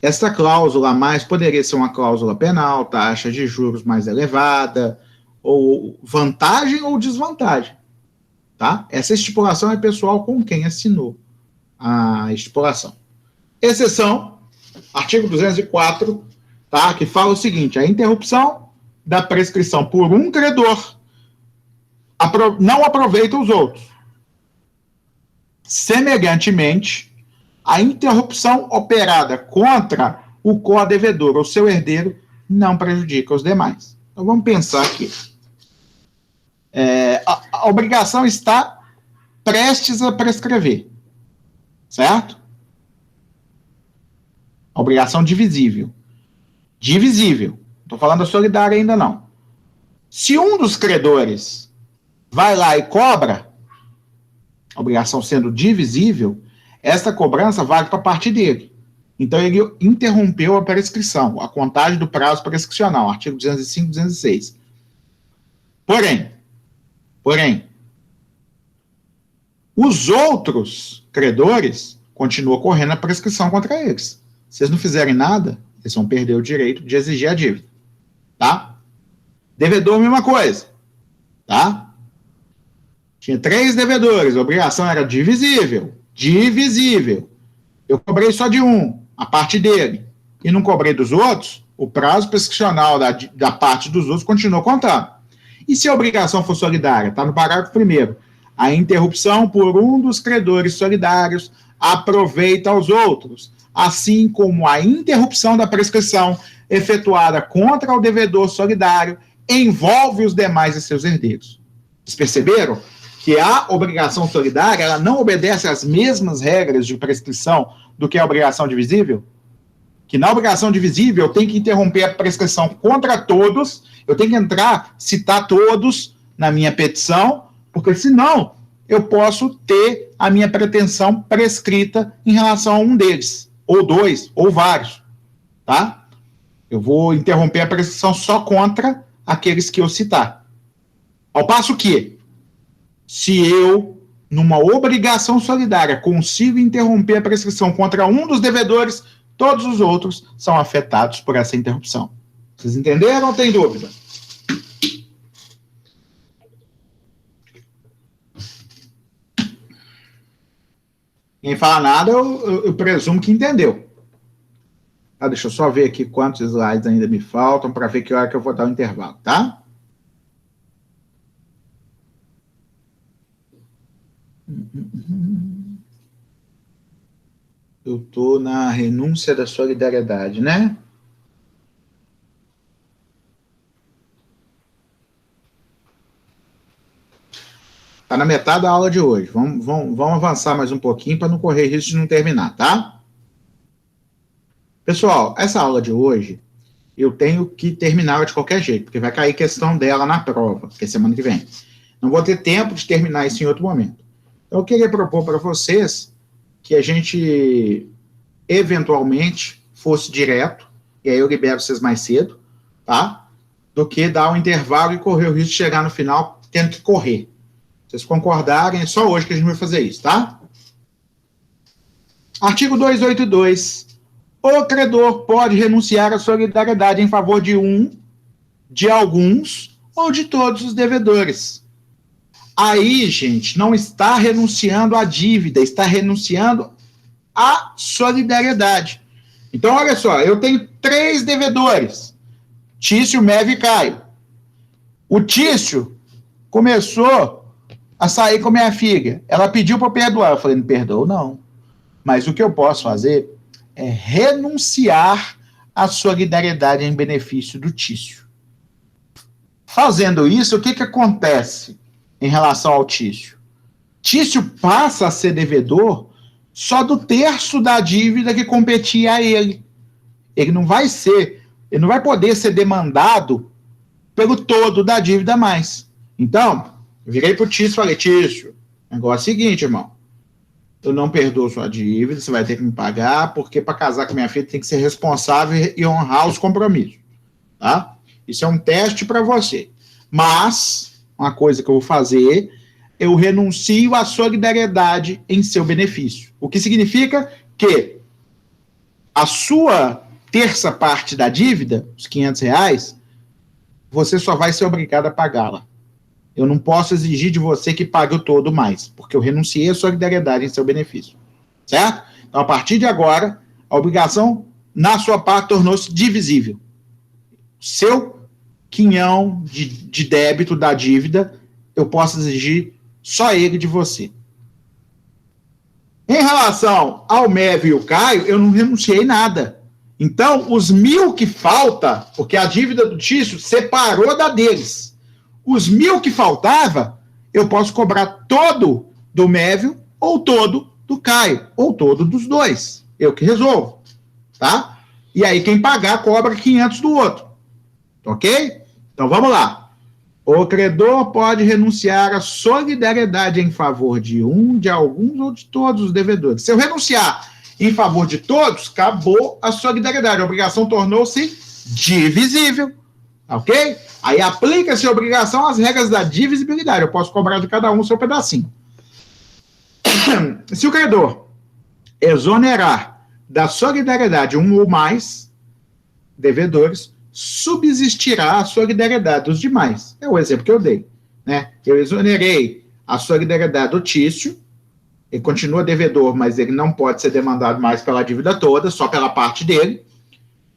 Esta cláusula a mais poderia ser uma cláusula penal, taxa de juros mais elevada, ou vantagem ou desvantagem, tá? Essa estipulação é pessoal com quem assinou a estipulação. Exceção, artigo 204, tá? Que fala o seguinte, a interrupção da prescrição por um credor não aproveita os outros. Semelhantemente, a interrupção operada contra o codevedor ou seu herdeiro não prejudica os demais. Então, vamos pensar aqui. A obrigação está prestes a prescrever, certo? A obrigação divisível. Divisível. estou falando da solidária ainda não. Se um dos credores vai lá e cobra, a obrigação sendo divisível, essa cobrança vale para a parte dele. Então, ele interrompeu a prescrição, a contagem do prazo prescricional, artigo 205 e 206. Porém, os outros credores continuam correndo a prescrição contra eles. Se eles não fizerem nada, eles vão perder o direito de exigir a dívida. Tá? Devedor, mesma coisa. Tá? Tinha 3 devedores, a obrigação era divisível. Eu cobrei só de um, a parte dele, e não cobrei dos outros, o prazo prescricional da parte dos outros continuou contando. E se a obrigação for solidária? Está no parágrafo 1º. A interrupção por um dos credores solidários aproveita aos outros, assim como a interrupção da prescrição efetuada contra o devedor solidário envolve os demais e seus herdeiros. Vocês perceberam que a obrigação solidária ela não obedece às mesmas regras de prescrição do que a obrigação divisível? Que na obrigação divisível eu tenho que interromper a prescrição contra todos, eu tenho que citar todos na minha petição, porque senão eu posso ter a minha pretensão prescrita em relação a um deles, ou 2, ou vários, tá? Eu vou interromper a prescrição só contra aqueles que eu citar. Ao passo que, se eu, numa obrigação solidária, consigo interromper a prescrição contra um dos devedores, todos os outros são afetados por essa interrupção. Vocês entenderam ou tem dúvida? Quem fala nada, eu presumo que entendeu. Ah, deixa eu só ver aqui quantos slides ainda me faltam para ver que hora que eu vou dar o intervalo, tá? Eu estou na renúncia da solidariedade, né? Está na metade da aula de hoje. Vamos avançar mais um pouquinho para não correr risco de não terminar, tá? Pessoal, essa aula de hoje, eu tenho que terminar de qualquer jeito, porque vai cair questão dela na prova, que é semana que vem. Não vou ter tempo de terminar isso em outro momento. Então, eu queria propor para vocês que a gente, eventualmente, fosse direto, e aí eu libero vocês mais cedo, tá? Do que dar um intervalo e correr o risco de chegar no final tendo que correr. Vocês concordarem, é só hoje que a gente vai fazer isso, tá? Artigo 282. O credor pode renunciar à solidariedade em favor de um, de alguns ou de todos os devedores. Aí, gente, não está renunciando à dívida, está renunciando à solidariedade. Então, olha só, eu tenho 3 devedores, Tício, Meve e Caio. O Tício começou a sair com minha filha. Ela pediu para eu perdoar. Eu falei, não perdoo, não. Mas o que eu posso fazer é renunciar à solidariedade em benefício do Tício. Fazendo isso, o que acontece em relação ao Tício? Tício passa a ser devedor só do terço da dívida que competia a ele. Ele não vai poder ser demandado pelo todo da dívida mais. Então, eu virei pro Tício e falei, Tício, o negócio é o seguinte, irmão, eu não perdoo sua dívida, você vai ter que me pagar, porque para casar com minha filha tem que ser responsável e honrar os compromissos, tá? Isso é um teste para você. Mas, uma coisa que eu vou fazer, eu renuncio à solidariedade em seu benefício. O que significa que a sua terça parte da dívida, os R$500, você só vai ser obrigado a pagá-la. Eu não posso exigir de você que pague o todo mais, porque eu renunciei à solidariedade em seu benefício. Certo? Então, a partir de agora, a obrigação, na sua parte, tornou-se divisível. Seu quinhão de débito da dívida, eu posso exigir só ele de você. Em relação ao Meve e o Caio, eu não renunciei nada. Então, os 1.000 que falta, porque a dívida do Tício separou da deles. Os 1.000 que faltava, eu posso cobrar todo do Mévio ou todo do Caio, ou todo dos dois. Eu que resolvo, tá? E aí quem pagar cobra 500 do outro. Ok? Então, vamos lá. O credor pode renunciar à solidariedade em favor de um, de alguns ou de todos os devedores. Se eu renunciar em favor de todos, acabou a solidariedade. A obrigação tornou-se divisível. Ok? Aí aplica-se a obrigação às regras da divisibilidade. Eu posso cobrar de cada um o seu pedacinho. Se o credor exonerar da solidariedade um ou mais devedores, subsistirá a solidariedade dos demais. É o exemplo que eu dei. Né? Eu exonerei a solidariedade do Tício, ele continua devedor, mas ele não pode ser demandado mais pela dívida toda, só pela parte dele,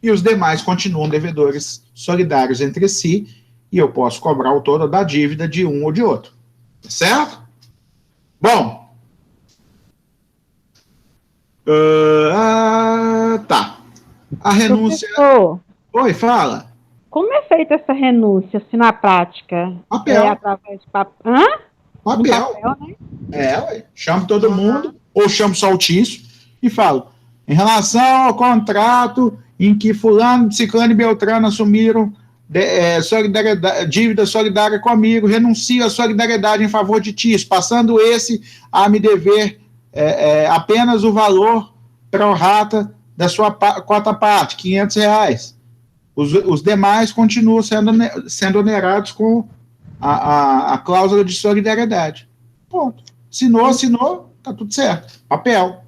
e os demais continuam devedores solidários entre si, e eu posso cobrar o todo da dívida de um ou de outro. Certo? Bom. Tá. A renúncia... Professor, Oi, fala. como é feita essa renúncia, assim, na prática? Papel. É através de papel? Hã? Papel. Papel, né? Ué. Chamo todo mundo, ou chamo só o Tício, e falo, em relação ao contrato em que fulano, ciclano e beltrano assumiram dívida solidária comigo, renuncio à solidariedade em favor de Tício, passando esse a me dever apenas o valor pro rata da sua cota parte, R$500. Os demais continuam sendo onerados com a cláusula de solidariedade. Ponto. Assinou, tá tudo certo. Papel.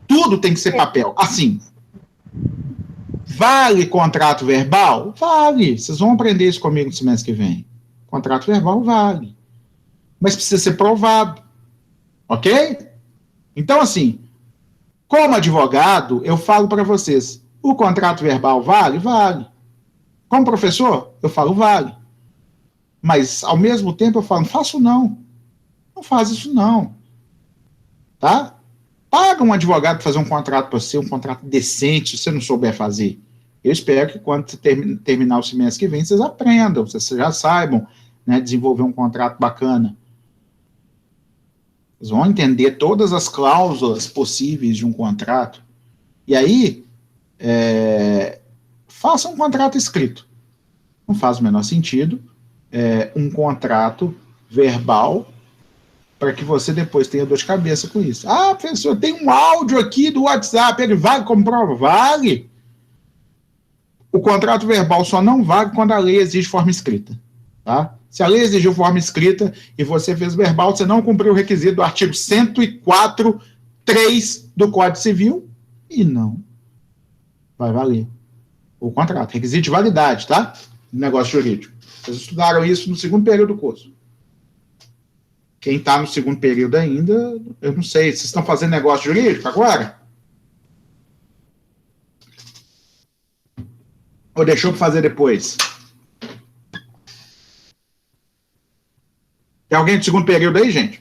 Tudo tem que ser papel. Assim. Vale contrato verbal? Vale. Vocês vão aprender isso comigo no semestre que vem. Contrato verbal vale. Mas precisa ser provado. Ok? Então, assim, como advogado, eu falo para vocês, o contrato verbal vale? Vale. Como professor, eu falo vale. Mas, ao mesmo tempo, eu falo, não faço não. Não faz isso não. Tá? Paga um advogado para fazer um contrato para você, um contrato decente, se você não souber fazer. Eu espero que quando você terminar o semestre que vem, vocês aprendam, vocês já saibam, né, desenvolver um contrato bacana. Vocês vão entender todas as cláusulas possíveis de um contrato. E aí, faça um contrato escrito. Não faz o menor sentido um contrato verbal para que você depois tenha dor de cabeça com isso. Ah, professor, tem um áudio aqui do WhatsApp, ele vale como prova? Vale. O contrato verbal só não vale quando a lei exige forma escrita. Tá? Se a lei exigiu forma escrita e você fez verbal, você não cumpriu o requisito do artigo 104.3 do Código Civil e não vai valer o contrato. Requisito de validade, tá? Negócio jurídico. Vocês estudaram isso no segundo período do curso. Quem está no segundo período ainda, eu não sei. Vocês estão fazendo negócio jurídico agora? Ou deixou para fazer depois? Tem alguém do segundo período aí, gente?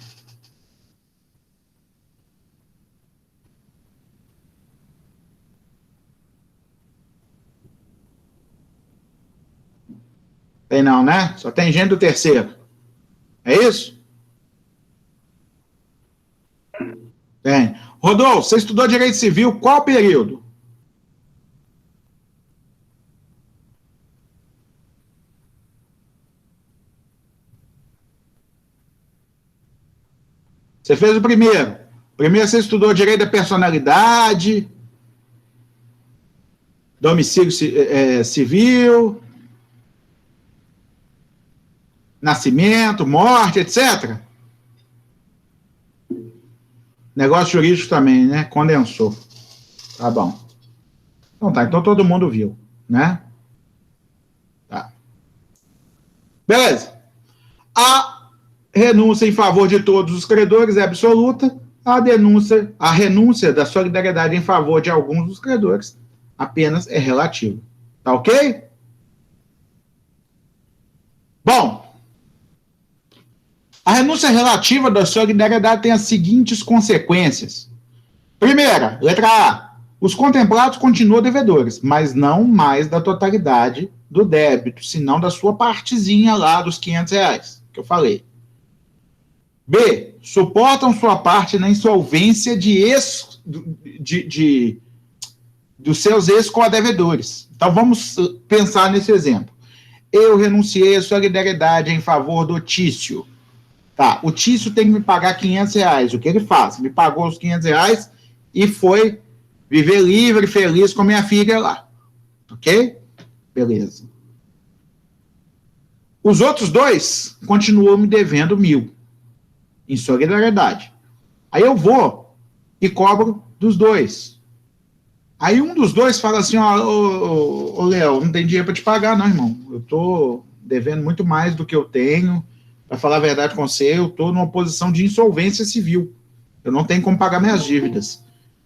Tem não, né? Só tem gente do terceiro. É isso? Tem. Rodolfo, você estudou Direito Civil, qual período? Você fez o primeiro. Primeiro você estudou Direito da Personalidade, domicílio civil, nascimento, morte, etc. Negócio jurídico também, né? Condensou. Tá bom. Então tá, então todo mundo viu, né? Tá. Beleza. A renúncia em favor de todos os credores é absoluta, a renúncia da solidariedade em favor de alguns dos credores apenas é relativa. Tá ok? Bom, a renúncia relativa da solidariedade tem as seguintes consequências. Primeira, letra A, os contemplados continuam devedores, mas não mais da totalidade do débito, senão da sua partezinha lá dos R$500, que eu falei. B, suportam sua parte na insolvência dos seus ex-codevedores. Então, vamos pensar nesse exemplo. Eu renunciei à solidariedade em favor do Tício. Tá, o Tício tem que me pagar R$500. O que ele faz? Me pagou os R$500 e foi viver livre e feliz com minha filha lá. Ok? Beleza. Os outros dois continuam me devendo 1.000 em solidariedade. Aí eu vou e cobro dos dois. Aí um dos dois fala assim, ô Léo, não tem dinheiro para te pagar não, irmão. Eu tô devendo muito mais do que eu tenho. Para falar a verdade com você, eu tô numa posição de insolvência civil. Eu não tenho como pagar minhas dívidas.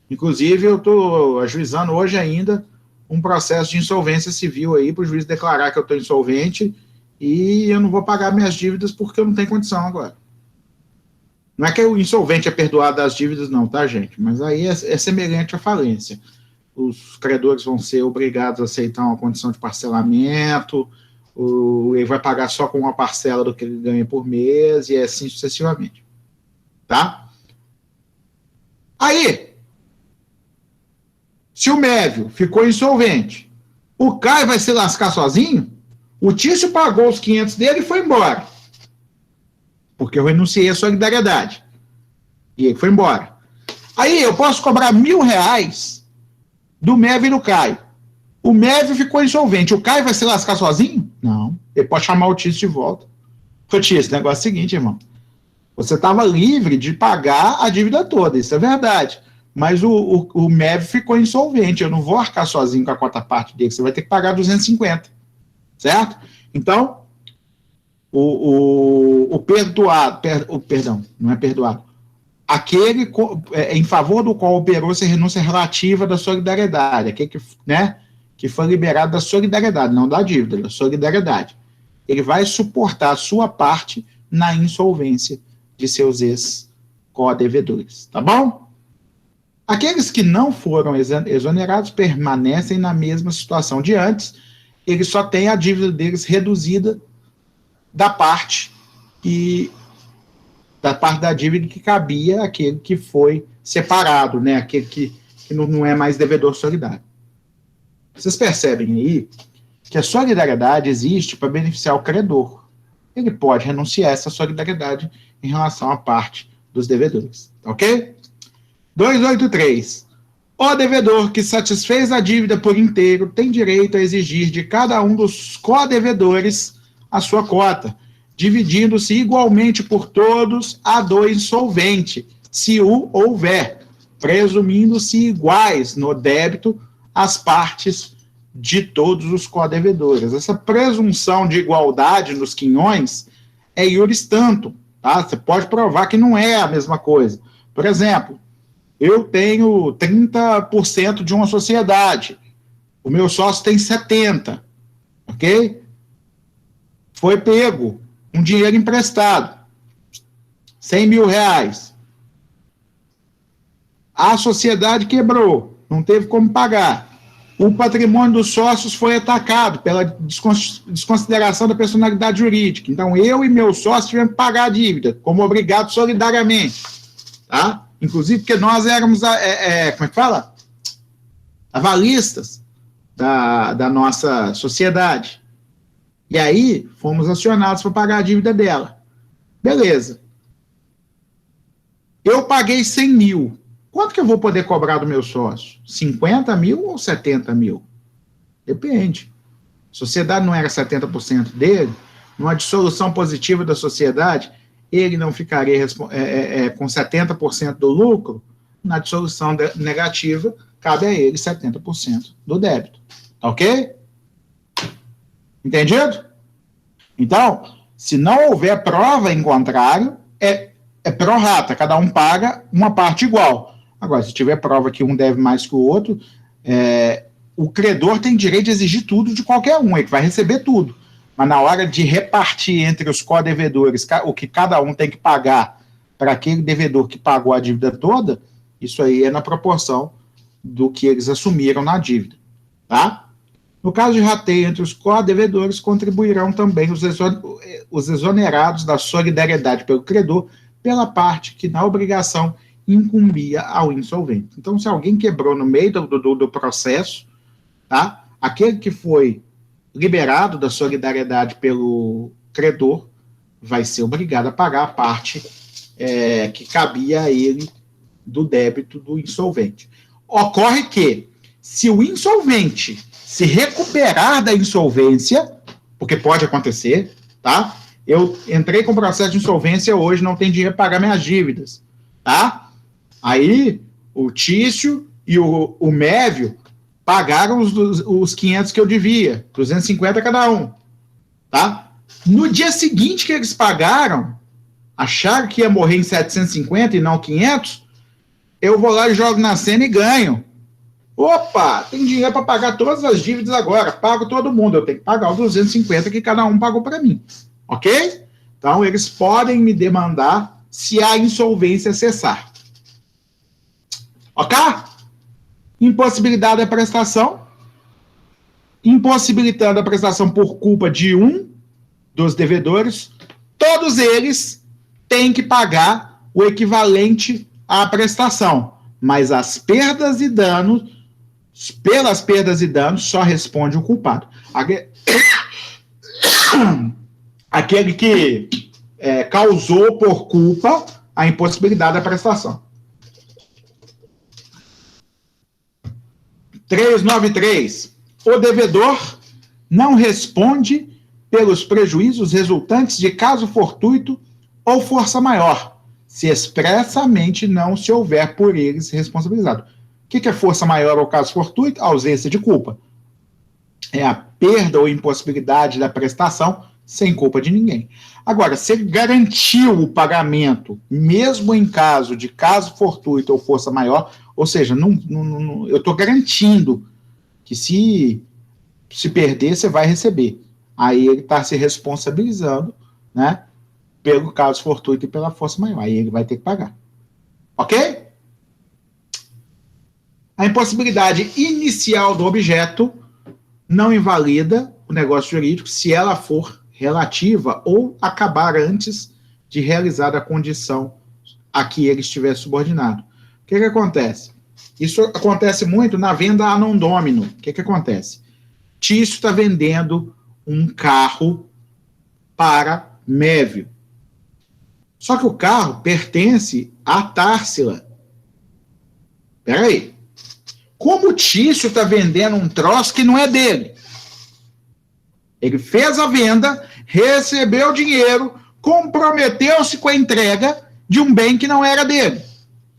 Inclusive, eu tô ajuizando hoje ainda um processo de insolvência civil aí para o juiz declarar que eu tô insolvente e eu não vou pagar minhas dívidas porque eu não tenho condição agora. Não é que o insolvente é perdoado das dívidas não, tá, gente? Mas aí é semelhante à falência. Os credores vão ser obrigados a aceitar uma condição de parcelamento, ele vai pagar só com uma parcela do que ele ganha por mês, e assim sucessivamente. Tá? Aí, se o Mévio ficou insolvente, o Caio vai se lascar sozinho? O Tício pagou os 500 dele e foi embora. Porque eu renunciei à solidariedade. E ele foi embora. Aí eu posso cobrar R$1.000 do Mévio e do Caio. O Mévio ficou insolvente. O Caio vai se lascar sozinho? Não. Ele pode chamar o Tício de volta. Ô, Tício, o negócio é o seguinte, irmão. Você estava livre de pagar a dívida toda, isso é verdade. Mas o Mévio ficou insolvente. Eu não vou arcar sozinho com a quarta parte dele. Você vai ter que pagar 250. Certo? Então, o perdoado, perdão, não é perdoado. Aquele em favor do qual operou-se a renúncia relativa da solidariedade, aquele que foi liberado da solidariedade, não da dívida, da solidariedade. Ele vai suportar a sua parte na insolvência de seus ex-co-devedores. Tá bom? Aqueles que não foram exonerados permanecem na mesma situação de antes, eles só têm a dívida deles reduzida da parte da dívida que cabia àquele que foi separado, né? Aquele que não é mais devedor solidário. Vocês percebem aí que a solidariedade existe para beneficiar o credor. Ele pode renunciar a essa solidariedade em relação à parte dos devedores. Ok? 283. O devedor que satisfez a dívida por inteiro tem direito a exigir de cada um dos co-devedores a sua cota, dividindo-se igualmente por todos a do insolvente, se o houver, presumindo-se iguais no débito as partes de todos os co-devedores. Essa presunção de igualdade nos quinhões é iuris tantum, tá? Você pode provar que não é a mesma coisa. Por exemplo, eu tenho 30% de uma sociedade, o meu sócio tem 70%, ok? Foi pego um dinheiro emprestado, R$100.000. A sociedade quebrou, não teve como pagar. O patrimônio dos sócios foi atacado pela desconsideração da personalidade jurídica. Então, eu e meu sócio tivemos que pagar a dívida, como obrigados solidariamente. Tá? Inclusive, porque nós éramos, como é que fala? Avalistas da nossa sociedade. E aí, fomos acionados para pagar a dívida dela. Beleza. Eu paguei 100.000. Quanto que eu vou poder cobrar do meu sócio? 50.000 ou 70.000? Depende. A sociedade não era 70% dele, numa dissolução positiva da sociedade, ele não ficaria com 70% do lucro, na dissolução negativa, cabe a ele 70% do débito. Ok? Entendido? Então, se não houver prova em contrário, é pro rata, cada um paga uma parte igual. Agora, se tiver prova que um deve mais que o outro, o credor tem direito de exigir tudo de qualquer um, ele vai receber tudo. Mas na hora de repartir entre os co-devedores o que cada um tem que pagar para aquele devedor que pagou a dívida toda, isso aí é na proporção do que eles assumiram na dívida. Tá? No caso de rateio entre os co-devedores, contribuirão também os exonerados da solidariedade pelo credor pela parte que na obrigação incumbia ao insolvente. Então, se alguém quebrou no meio do processo, tá? Aquele que foi liberado da solidariedade pelo credor, vai ser obrigado a pagar a parte que cabia a ele do débito do insolvente. Ocorre que, se o insolvente se recuperar da insolvência, porque pode acontecer, tá? Eu entrei com processo de insolvência hoje, não tenho dinheiro para pagar minhas dívidas, tá? Aí, o Tício e o Mévio pagaram os 500 que eu devia, 250 cada um, tá? No dia seguinte que eles pagaram, acharam que ia morrer em 750 e não 500, eu vou lá e jogo na cena e ganho. Opa, tem dinheiro para pagar todas as dívidas agora, pago todo mundo, eu tenho que pagar os 250 que cada um pagou para mim, ok? Então, eles podem me demandar se a insolvência cessar. Ok? Impossibilidade da prestação. Impossibilitando a prestação por culpa de um dos devedores, todos eles têm que pagar o equivalente à prestação. Mas as perdas e danos, pelas perdas e danos, só responde o culpado. Aquele que causou por culpa a impossibilidade da prestação. 393. O devedor não responde pelos prejuízos resultantes de caso fortuito ou força maior, se expressamente não se houver por eles responsabilizado. O que é força maior ou caso fortuito? Ausência de culpa. É a perda ou impossibilidade da prestação sem culpa de ninguém. Agora, se ele garantiu o pagamento, mesmo em caso de caso fortuito ou força maior, ou seja, eu estou garantindo que se perder, você vai receber. Aí ele está se responsabilizando, né, pelo caso fortuito e pela força maior. Aí ele vai ter que pagar. Ok? A impossibilidade inicial do objeto não invalida o negócio jurídico se ela for relativa ou acabar antes de realizar a condição a que ele estiver subordinado. O que acontece? Isso acontece muito na venda a non domino. O que acontece? Tício está vendendo um carro para Mévio. Só que o carro pertence a Társila. Espera aí. Como o Tício está vendendo um troço que não é dele? Ele fez a venda, recebeu o dinheiro, comprometeu-se com a entrega de um bem que não era dele.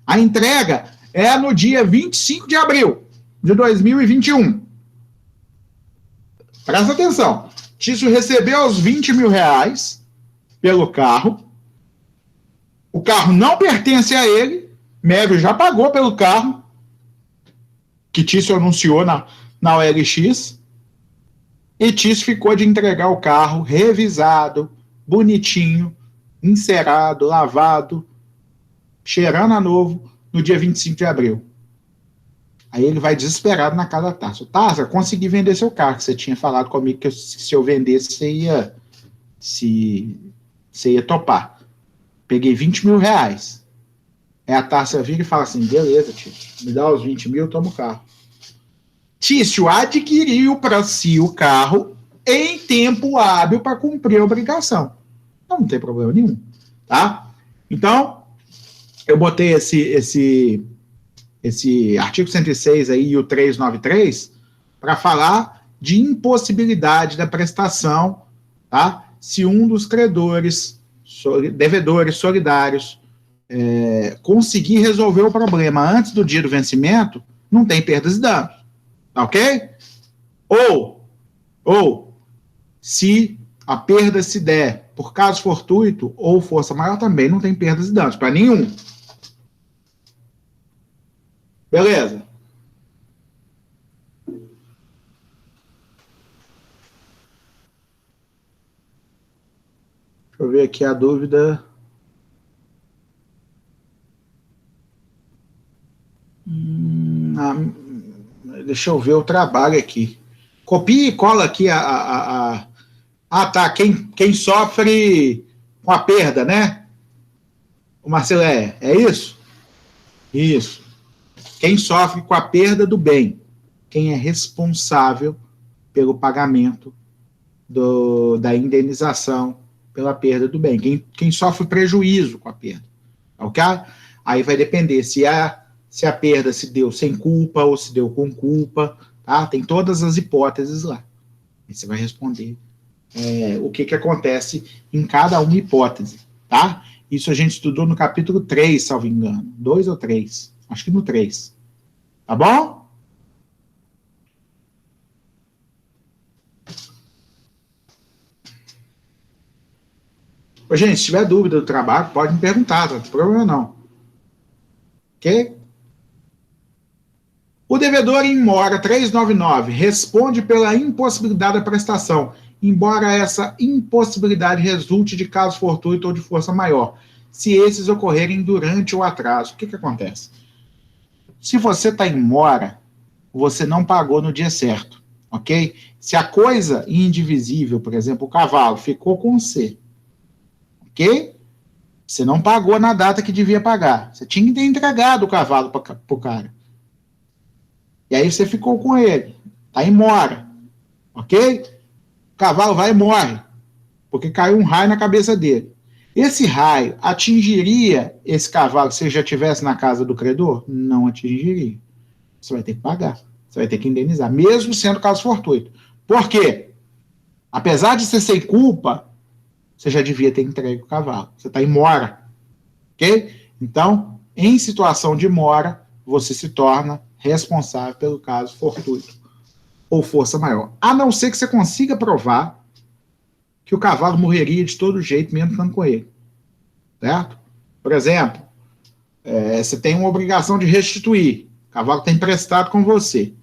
A entrega é no dia 25 de abril de 2021. Presta atenção. Tício recebeu os 20 mil reais pelo carro. O carro não pertence a ele. Mévio já pagou pelo carro, que Tício anunciou na OLX. E Tício ficou de entregar o carro revisado, bonitinho, encerado, lavado, cheirando a novo, no dia 25 de abril. Aí ele vai desesperado na casa da Tarsa. Tarsa, consegui vender seu carro, que você tinha falado comigo que se eu vendesse, você ia topar. Peguei 20 mil reais. Aí a Tarsa vira e fala assim, beleza, Tício, me dá os 20 mil, eu tomo o carro. Tício adquiriu para si o carro em tempo hábil para cumprir a obrigação. Não tem problema nenhum, tá? Então, eu botei esse artigo 106 aí e o 393 para falar de impossibilidade da prestação, tá? Se um dos credores, devedores solidários, conseguir resolver o problema antes do dia do vencimento, não tem perdas e danos. Ok? Ou, se a perda se der por caso fortuito ou força maior, também não tem perdas e danos, para nenhum. Beleza? Deixa eu ver aqui a dúvida. Deixa eu ver o trabalho aqui. Copia e cola aqui tá. Quem sofre com a perda, né? O Marcelo é isso? Isso. Quem sofre com a perda do bem. Quem é responsável pelo pagamento da indenização pela perda do bem, quem sofre prejuízo com a perda, ok? Aí vai depender se a perda se deu sem culpa ou se deu com culpa, tá? Tem todas as hipóteses lá. Aí você vai responder o que acontece em cada uma hipótese, tá? Isso a gente estudou no capítulo 3, salvo engano. 2 ou 3? Acho que no 3. Tá bom? Ô, gente, se tiver dúvida do trabalho, pode me perguntar, não tem problema não. Ok? O devedor em mora 399 responde pela impossibilidade da prestação, embora essa impossibilidade resulte de caso fortuito ou de força maior, se esses ocorrerem durante o atraso. O que acontece? Se você está em mora, você não pagou no dia certo, ok? Se a coisa indivisível, por exemplo, o cavalo, ficou com você, ok? Você não pagou na data que devia pagar. Você tinha que ter entregado o cavalo para o cara. E aí você ficou com ele. Está em mora, ok? O cavalo vai e morre, porque caiu um raio na cabeça dele. Esse raio atingiria esse cavalo se você já estivesse na casa do credor? Não atingiria. Você vai ter que pagar. Você vai ter que indenizar, mesmo sendo caso fortuito. Por quê? Apesar de ser sem culpa, você já devia ter entregue o cavalo. Você está em mora. Ok? Então, em situação de mora, você se torna responsável pelo caso fortuito ou força maior. A não ser que você consiga provar que o cavalo morreria de todo jeito, mesmo ficando com ele. Certo? Por exemplo, você tem uma obrigação de restituir. O cavalo está emprestado com você.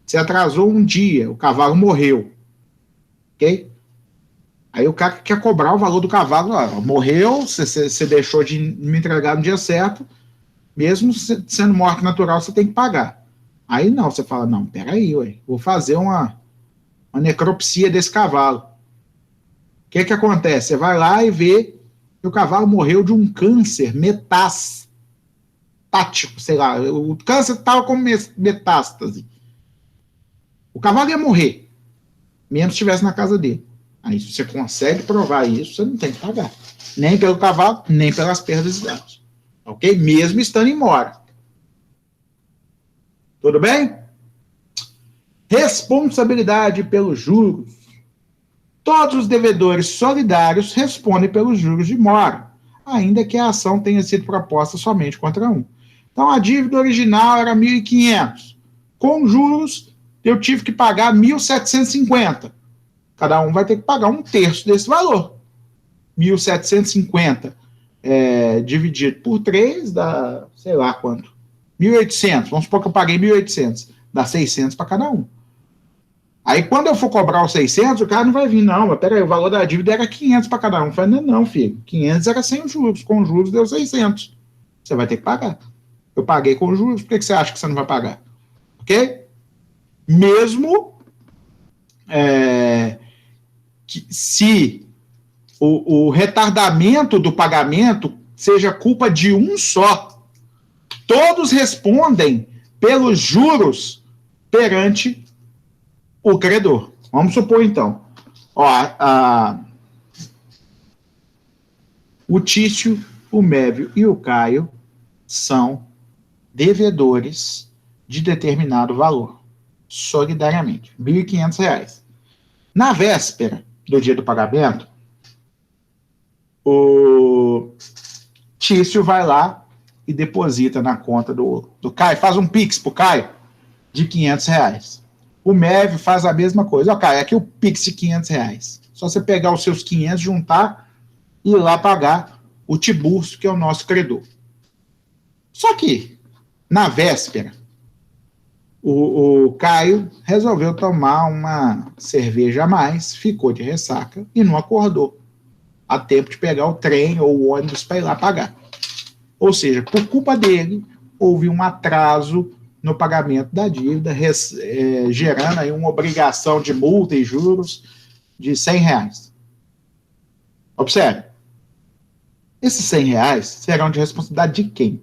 Você atrasou um dia, o cavalo morreu. Ok? Aí o cara quer cobrar o valor do cavalo. Morreu, você deixou de me entregar no dia certo, mesmo sendo morte natural, você tem que pagar. Aí não, você fala, não, peraí, vou fazer uma necropsia desse cavalo. O que acontece? Você vai lá e vê que o cavalo morreu de um câncer metastático, sei lá, o câncer estava com metástase. O cavalo ia morrer, mesmo se estivesse na casa dele. Aí se você consegue provar isso, você não tem que pagar. Nem pelo cavalo, nem pelas perdas e danos. Ok? Mesmo estando em mora. Tudo bem? Responsabilidade pelos juros. Todos os devedores solidários respondem pelos juros de mora, ainda que a ação tenha sido proposta somente contra um. Então, a dívida original era 1.500. Com juros, eu tive que pagar 1.750. Cada um vai ter que pagar 1/3 desse valor. 1.750 dividido por 3 dá, sei lá quanto. 1.800. Vamos supor que eu paguei 1.800. Dá 600 para cada um. Aí, quando eu for cobrar os 600, o cara não vai vir, não, mas peraí, o valor da dívida era 500 para cada um. Eu falei, não, filho, 500 era sem juros, com juros deu 600. Você vai ter que pagar. Eu paguei com juros, por que você acha que você não vai pagar? Ok? Mesmo que se o retardamento do pagamento seja culpa de um só, todos respondem pelos juros perante o credor. Vamos supor, então, o Tício, o Mévio e o Caio são devedores de determinado valor, solidariamente, R$ 1.500. Na véspera do dia do pagamento, o Tício vai lá e deposita na conta do Caio, faz um Pix pro Caio de R$ 500. O Mévio faz a mesma coisa. Caio, aqui o Pix de R$ 500. Só você pegar os seus 500, juntar e ir lá pagar o Tiburcio, que é o nosso credor. Só que, na véspera, o Caio resolveu tomar uma cerveja a mais, ficou de ressaca e não acordou a tempo de pegar o trem ou o ônibus para ir lá pagar. Ou seja, por culpa dele, houve um atraso no pagamento da dívida, gerando aí uma obrigação de multa e juros de R$ 100. Observe, esses R$ 100 serão de responsabilidade de quem?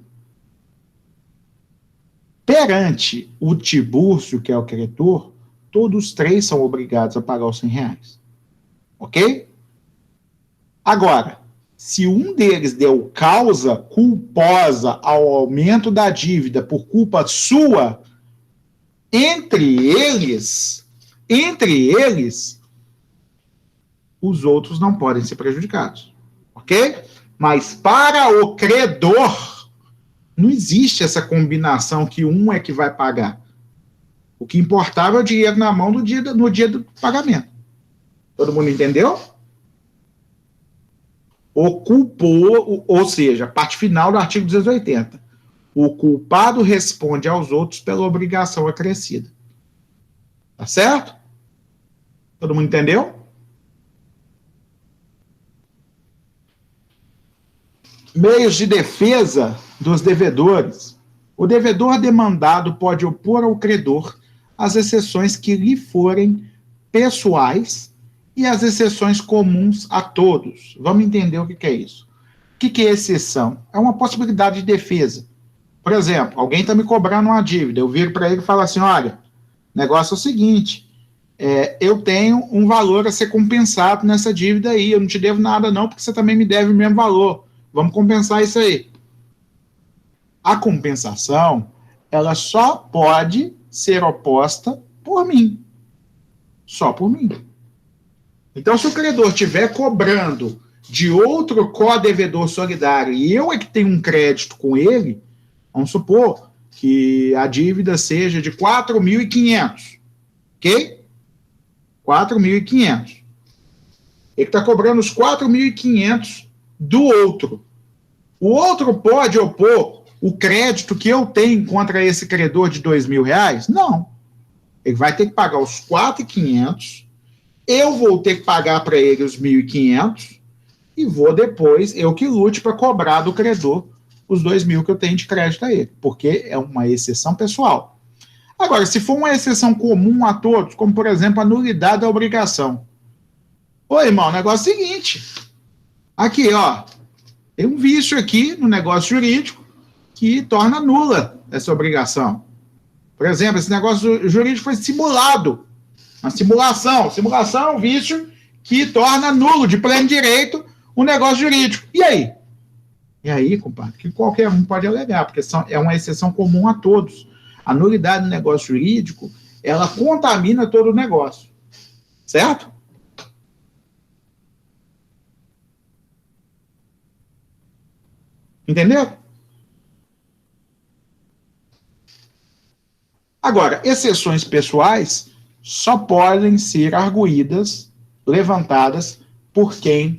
Perante o Tiburcio, que é o credor, todos os três são obrigados a pagar os R$ 100. ok? Agora, se um deles deu causa culposa ao aumento da dívida por culpa sua, entre eles, os outros não podem ser prejudicados, ok? Mas para o credor, não existe essa combinação que um é que vai pagar. O que importava é o dinheiro na mão no dia do pagamento. Todo mundo entendeu? O culpou, ou seja, a parte final do artigo 280. O culpado responde aos outros pela obrigação acrescida. Tá certo? Todo mundo entendeu? Meios de defesa dos devedores. O devedor demandado pode opor ao credor as exceções que lhe forem pessoais e as exceções comuns a todos. Vamos entender o que é isso. O que é exceção? É uma possibilidade de defesa. Por exemplo, alguém está me cobrando uma dívida, eu viro para ele e falo assim, olha, o negócio é o seguinte, eu tenho um valor a ser compensado nessa dívida aí, eu não te devo nada não, porque você também me deve o mesmo valor. Vamos compensar isso aí. A compensação, ela só pode ser oposta por mim. Só por mim. Então, se o credor estiver cobrando de outro co-devedor solidário e eu é que tenho um crédito com ele, vamos supor que a dívida seja de 4.500, ok? 4.500. Ele está cobrando os 4.500 do outro. O outro pode opor o crédito que eu tenho contra esse credor de R$2.000? Não. Ele vai ter que pagar os 4.500, eu vou ter que pagar para ele os 1.500 e vou depois, eu que lute para cobrar do credor os 2.000 que eu tenho de crédito a ele, porque é uma exceção pessoal. Agora, se for uma exceção comum a todos, como, por exemplo, a nulidade da obrigação. Ô, irmão, o negócio é o seguinte. Aqui, ó, tem um vício aqui no negócio jurídico que torna nula essa obrigação. Por exemplo, esse negócio jurídico foi simulado. Uma simulação. Simulação é um vício que torna nulo, de pleno direito, o negócio jurídico. E aí? E aí, compadre, que qualquer um pode alegar, porque é uma exceção comum a todos. A nulidade do negócio jurídico, ela contamina todo o negócio. Certo? Entendeu? Agora, exceções pessoais só podem ser arguídas, levantadas por quem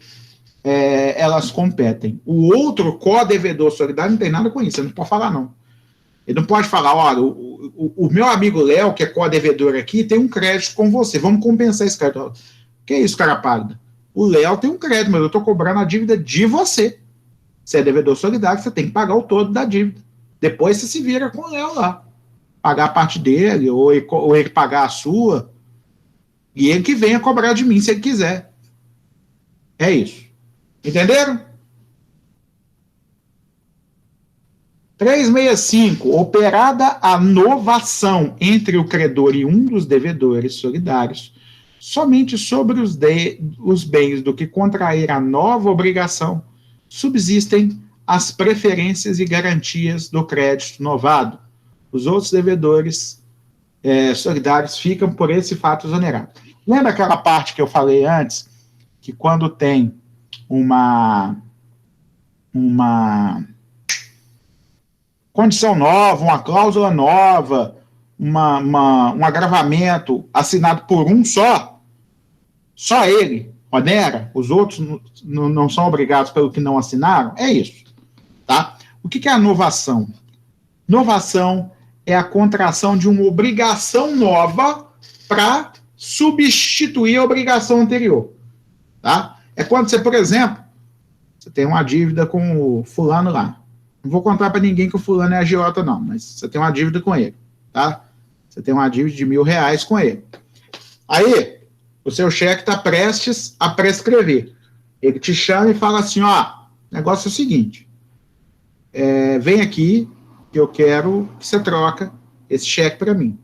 elas competem. O outro co-devedor solidário não tem nada com isso, ele não pode falar, não. Ele não pode falar, olha, o meu amigo Léo, que é co-devedor aqui, tem um crédito com você, vamos compensar esse crédito. Que é isso, cara pálida? O Léo tem um crédito, mas eu estou cobrando a dívida de você. Você é devedor solidário, você tem que pagar o todo da dívida. Depois você se vira com o Léo lá. Pagar a parte dele, ou ele pagar a sua, e ele que venha cobrar de mim, se ele quiser. É isso. Entenderam? 365. Operada a novação entre o credor e um dos devedores solidários, somente sobre os bens do que contrair a nova obrigação, subsistem as preferências e garantias do crédito novado. Os outros devedores solidários ficam por esse fato exonerado. Lembra aquela parte que eu falei antes, que quando tem uma condição nova, uma cláusula nova, um agravamento assinado por um só ele onera, os outros não são obrigados pelo que não assinaram? É isso. Tá? O que é a novação? Novação é a contração de uma obrigação nova para substituir a obrigação anterior. Tá? É quando você, por exemplo, você tem uma dívida com o fulano lá. Não vou contar para ninguém que o fulano é agiota, não, mas você tem uma dívida com ele. Tá? Você tem uma dívida de R$1.000 com ele. Aí, o seu cheque está prestes a prescrever. Ele te chama e fala assim, ó, o negócio é o seguinte, vem aqui que eu quero que você troca esse cheque para mim.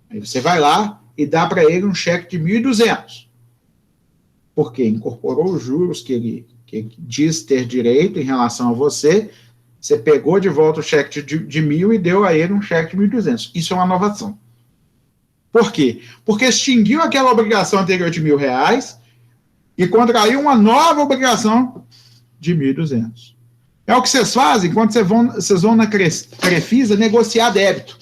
Aí você vai lá e dá para ele um cheque de 1.200. porque incorporou os juros que ele diz ter direito em relação a você, você pegou de volta o cheque de 1.000 e deu a ele um cheque de 1.200. Isso é uma inovação. Por quê? Porque extinguiu aquela obrigação anterior de R$1.000 e contraiu uma nova obrigação de 1.200. É o que vocês fazem quando vocês vão na Crefisa negociar débito.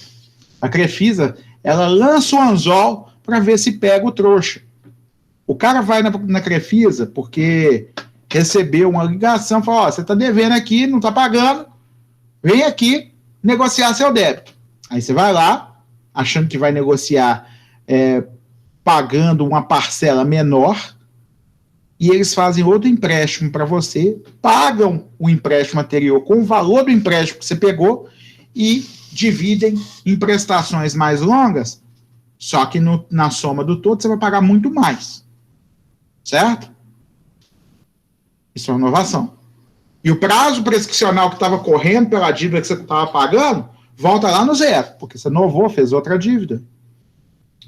A Crefisa, ela lança o anzol para ver se pega o trouxa. O cara vai na Crefisa porque recebeu uma ligação, fala, você está devendo aqui, não está pagando, vem aqui negociar seu débito. Aí você vai lá, achando que vai negociar pagando uma parcela menor, e eles fazem outro empréstimo para você, pagam o empréstimo anterior com o valor do empréstimo que você pegou e dividem em prestações mais longas, só que na soma do todo você vai pagar muito mais. Certo? Isso é uma inovação. E o prazo prescricional que estava correndo pela dívida que você estava pagando, volta lá no zero, porque você novou, fez outra dívida.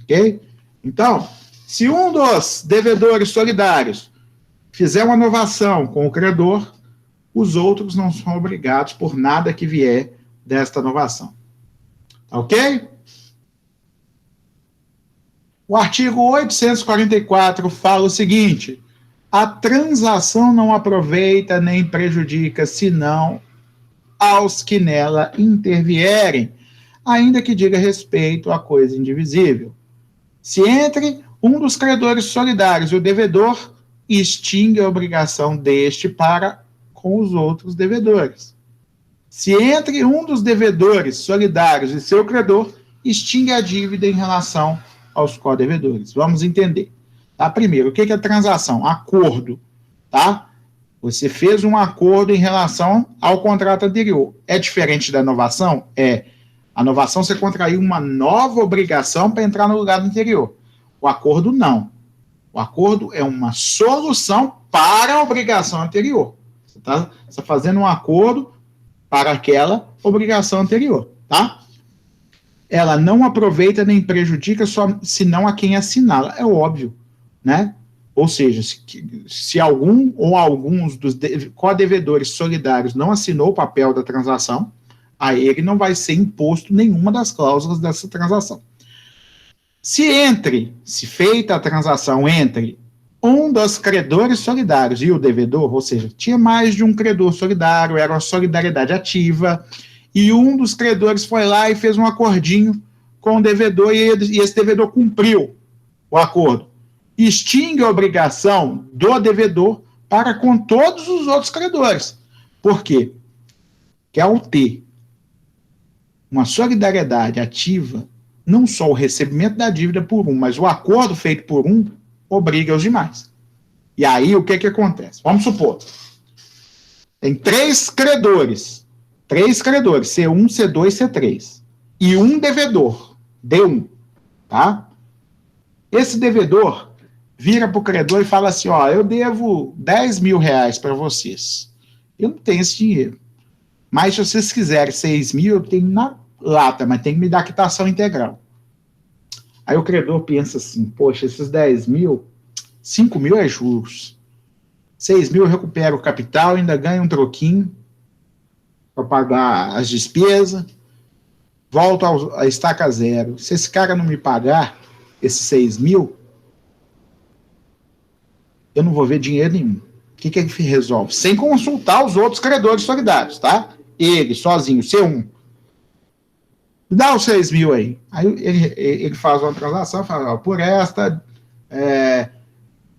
Ok? Então, se um dos devedores solidários fizer uma inovação com o credor, os outros não são obrigados por nada que vier desta inovação. Ok? O artigo 844 fala o seguinte: a transação não aproveita nem prejudica, senão aos que nela intervierem, ainda que diga respeito à coisa indivisível. Se entre um dos credores solidários e o devedor, extingue a obrigação deste para com os outros devedores. Se entre um dos devedores solidários e seu credor, extingue a dívida em relação aos co-devedores. Vamos entender. Tá? Primeiro, o que é transação? Acordo. Tá? Você fez um acordo em relação ao contrato anterior. É diferente da inovação? É. A inovação você contraiu uma nova obrigação para entrar no lugar do anterior. O acordo não. O acordo é uma solução para a obrigação anterior. Você está fazendo um acordo para aquela obrigação anterior, tá? Ela não aproveita nem prejudica, senão a quem assinala. É óbvio, né? Ou seja, se algum ou alguns dos co-devedores solidários não assinou o papel da transação, a ele não vai ser imposto nenhuma das cláusulas dessa transação. Se feita a transação entre um dos credores solidários e o devedor, ou seja, tinha mais de um credor solidário, era uma solidariedade ativa, e um dos credores foi lá e fez um acordinho com o devedor, e esse devedor cumpriu o acordo. Extingue a obrigação do devedor para com todos os outros credores. Por quê? Porque ao ter uma solidariedade ativa, não só o recebimento da dívida por um, mas o acordo feito por um, obriga os demais. E aí, o que acontece? Vamos supor, tem três credores, C1, C2, C3, e um devedor, D1, tá? Esse devedor vira para o credor e fala assim, ó, eu devo R$10.000 para vocês. Eu não tenho esse dinheiro. Mas se vocês quiserem 6.000, eu tenho na lata, mas tem que me dar quitação integral. Aí o credor pensa assim, poxa, esses 10.000, 5.000 é juros. 6.000 eu recupero o capital, ainda ganho um troquinho para pagar as despesas, volto a estaca zero. Se esse cara não me pagar esses 6.000, eu não vou ver dinheiro nenhum. O que ele resolve? Sem consultar os outros credores solidários, tá? Ele, sozinho, C1. Dá os 6.000 aí. Aí ele faz uma transação, fala, ó, por esta,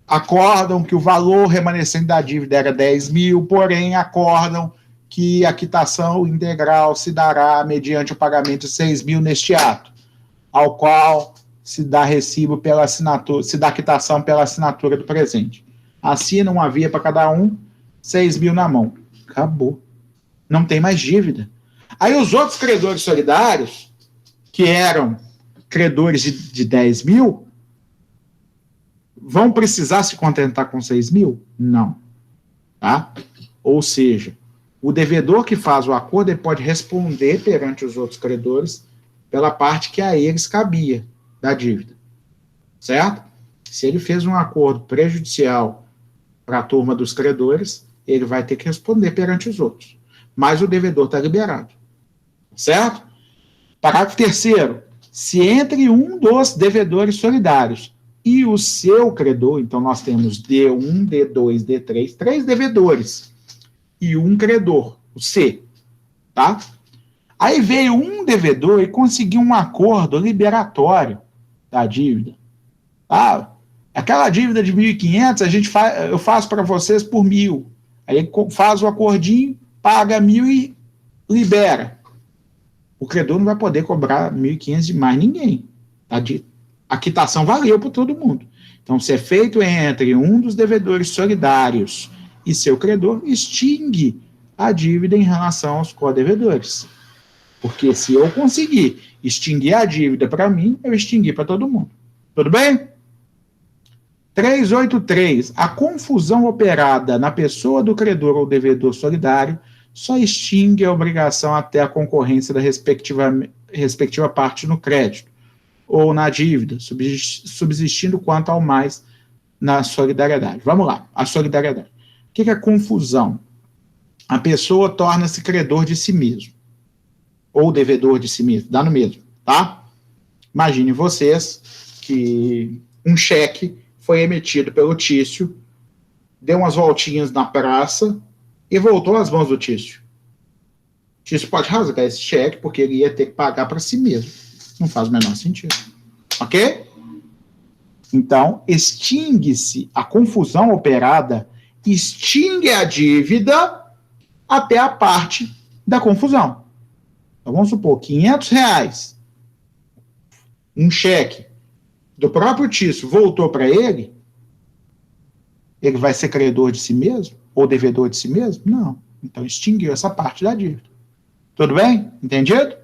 acordam que o valor remanescente da dívida era 10.000, porém acordam que a quitação integral se dará mediante o pagamento de 6.000 neste ato, ao qual se dá recibo pela assinatura, se dá quitação pela assinatura do presente. Assina uma via para cada um, 6.000 na mão. Acabou. Não tem mais dívida. Aí os outros credores solidários, que eram credores de 10.000, vão precisar se contentar com 6.000? Não. Tá? Ou seja, o devedor que faz o acordo ele pode responder perante os outros credores pela parte que a eles cabia da dívida. Certo? Se ele fez um acordo prejudicial para a turma dos credores, ele vai ter que responder perante os outros. Mas o devedor está liberado. Certo? Parágrafo 3º. Se entre um dos devedores solidários e o seu credor, então nós temos D1, D2, D3, 3 devedores e um credor, o C, tá? Aí veio um devedor e conseguiu um acordo liberatório da dívida. Ah, aquela dívida de 1.500 eu faço para vocês por 1.000. Aí ele faz o acordinho, paga 1.000 e libera. O credor não vai poder cobrar 1.500 de mais ninguém. Tá? A quitação valeu para todo mundo. Então, se é feito entre um dos devedores solidários e seu credor, extingue a dívida em relação aos co-devedores. Porque se eu conseguir extinguir a dívida para mim, eu extingui para todo mundo. Tudo bem? 383. A confusão operada na pessoa do credor ou devedor solidário só extingue a obrigação até a concorrência da respectiva parte no crédito ou na dívida, subsistindo quanto ao mais na solidariedade. Vamos lá, a solidariedade. O que é confusão? A pessoa torna-se credor de si mesmo, ou devedor de si mesmo, dá no mesmo, tá? Imagine vocês que um cheque foi emitido pelo Tício, deu umas voltinhas na praça e voltou às mãos do Tício. O Tício pode rasgar esse cheque porque ele ia ter que pagar para si mesmo. Não faz o menor sentido. Ok? Então, extingue-se a confusão operada, extingue a dívida até a parte da confusão. Então, vamos supor, R$500, um cheque do próprio Tício voltou para ele vai ser credor de si mesmo? Ou devedor de si mesmo? Não. Então, extinguiu essa parte da dívida. Tudo bem? Entendido?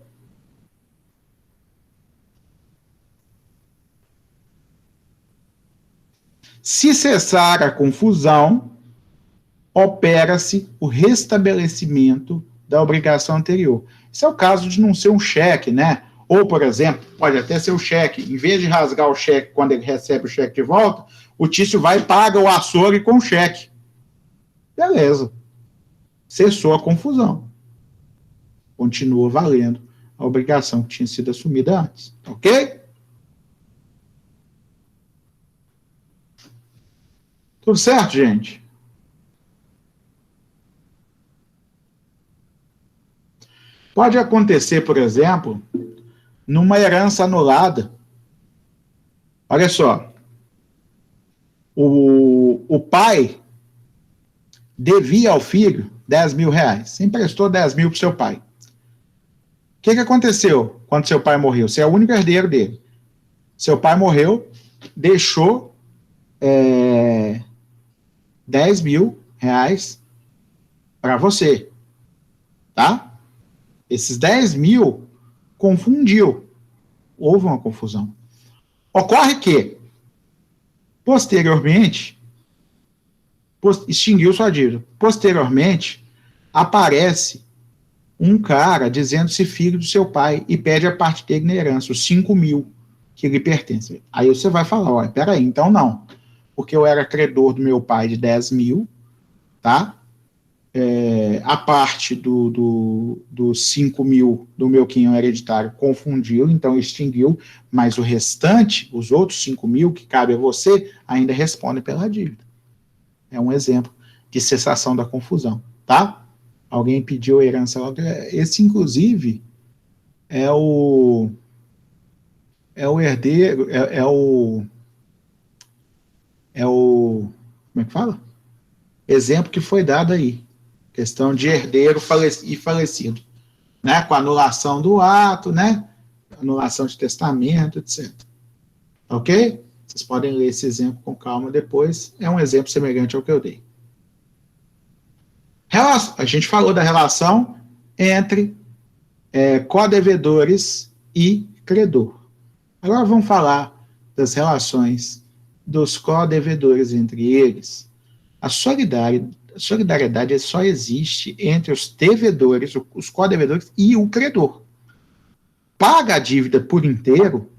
Se cessar a confusão, opera-se o restabelecimento da obrigação anterior. Esse é o caso de não ser um cheque, né? Ou, por exemplo, pode até ser o cheque. Em vez de rasgar o cheque quando ele recebe o cheque de volta, o Tício vai e paga o açougue com o cheque. Beleza. Cessou a confusão. Continua valendo a obrigação que tinha sido assumida antes. Ok? Tudo certo, gente? Pode acontecer, por exemplo, numa herança anulada. Olha só. O pai devia ao filho R$10.000. Você emprestou 10 mil para o seu pai. O que aconteceu quando seu pai morreu? Você é o único herdeiro dele. Seu pai morreu, deixou R$10.000 para você. Tá? Esses 10 mil confundiu. Houve uma confusão. Ocorre que, posteriormente, extinguiu sua dívida. Posteriormente, aparece um cara dizendo-se filho do seu pai e pede a parte dele na herança, os 5 mil que lhe pertencem. Aí você vai falar, olha, peraí, então não. Porque eu era credor do meu pai de 10 mil, tá? A parte dos 5 mil do meu quinhão hereditário confundiu, então extinguiu, mas o restante, os outros 5 mil que cabe a você, ainda respondem pela dívida. É um exemplo de cessação da confusão, tá? Alguém pediu a herança lá. Esse, inclusive, é o herdeiro, como é que fala? Exemplo que foi dado aí. Questão de herdeiro e falecido, né? Com anulação do ato, né? Anulação de testamento, etc. Ok? Vocês podem ler esse exemplo com calma depois. É um exemplo semelhante ao que eu dei. A gente falou da relação entre codevedores e credor. Agora vamos falar das relações dos codevedores entre eles. A solidariedade só existe entre os devedores, os codevedores e o credor. Paga a dívida por inteiro,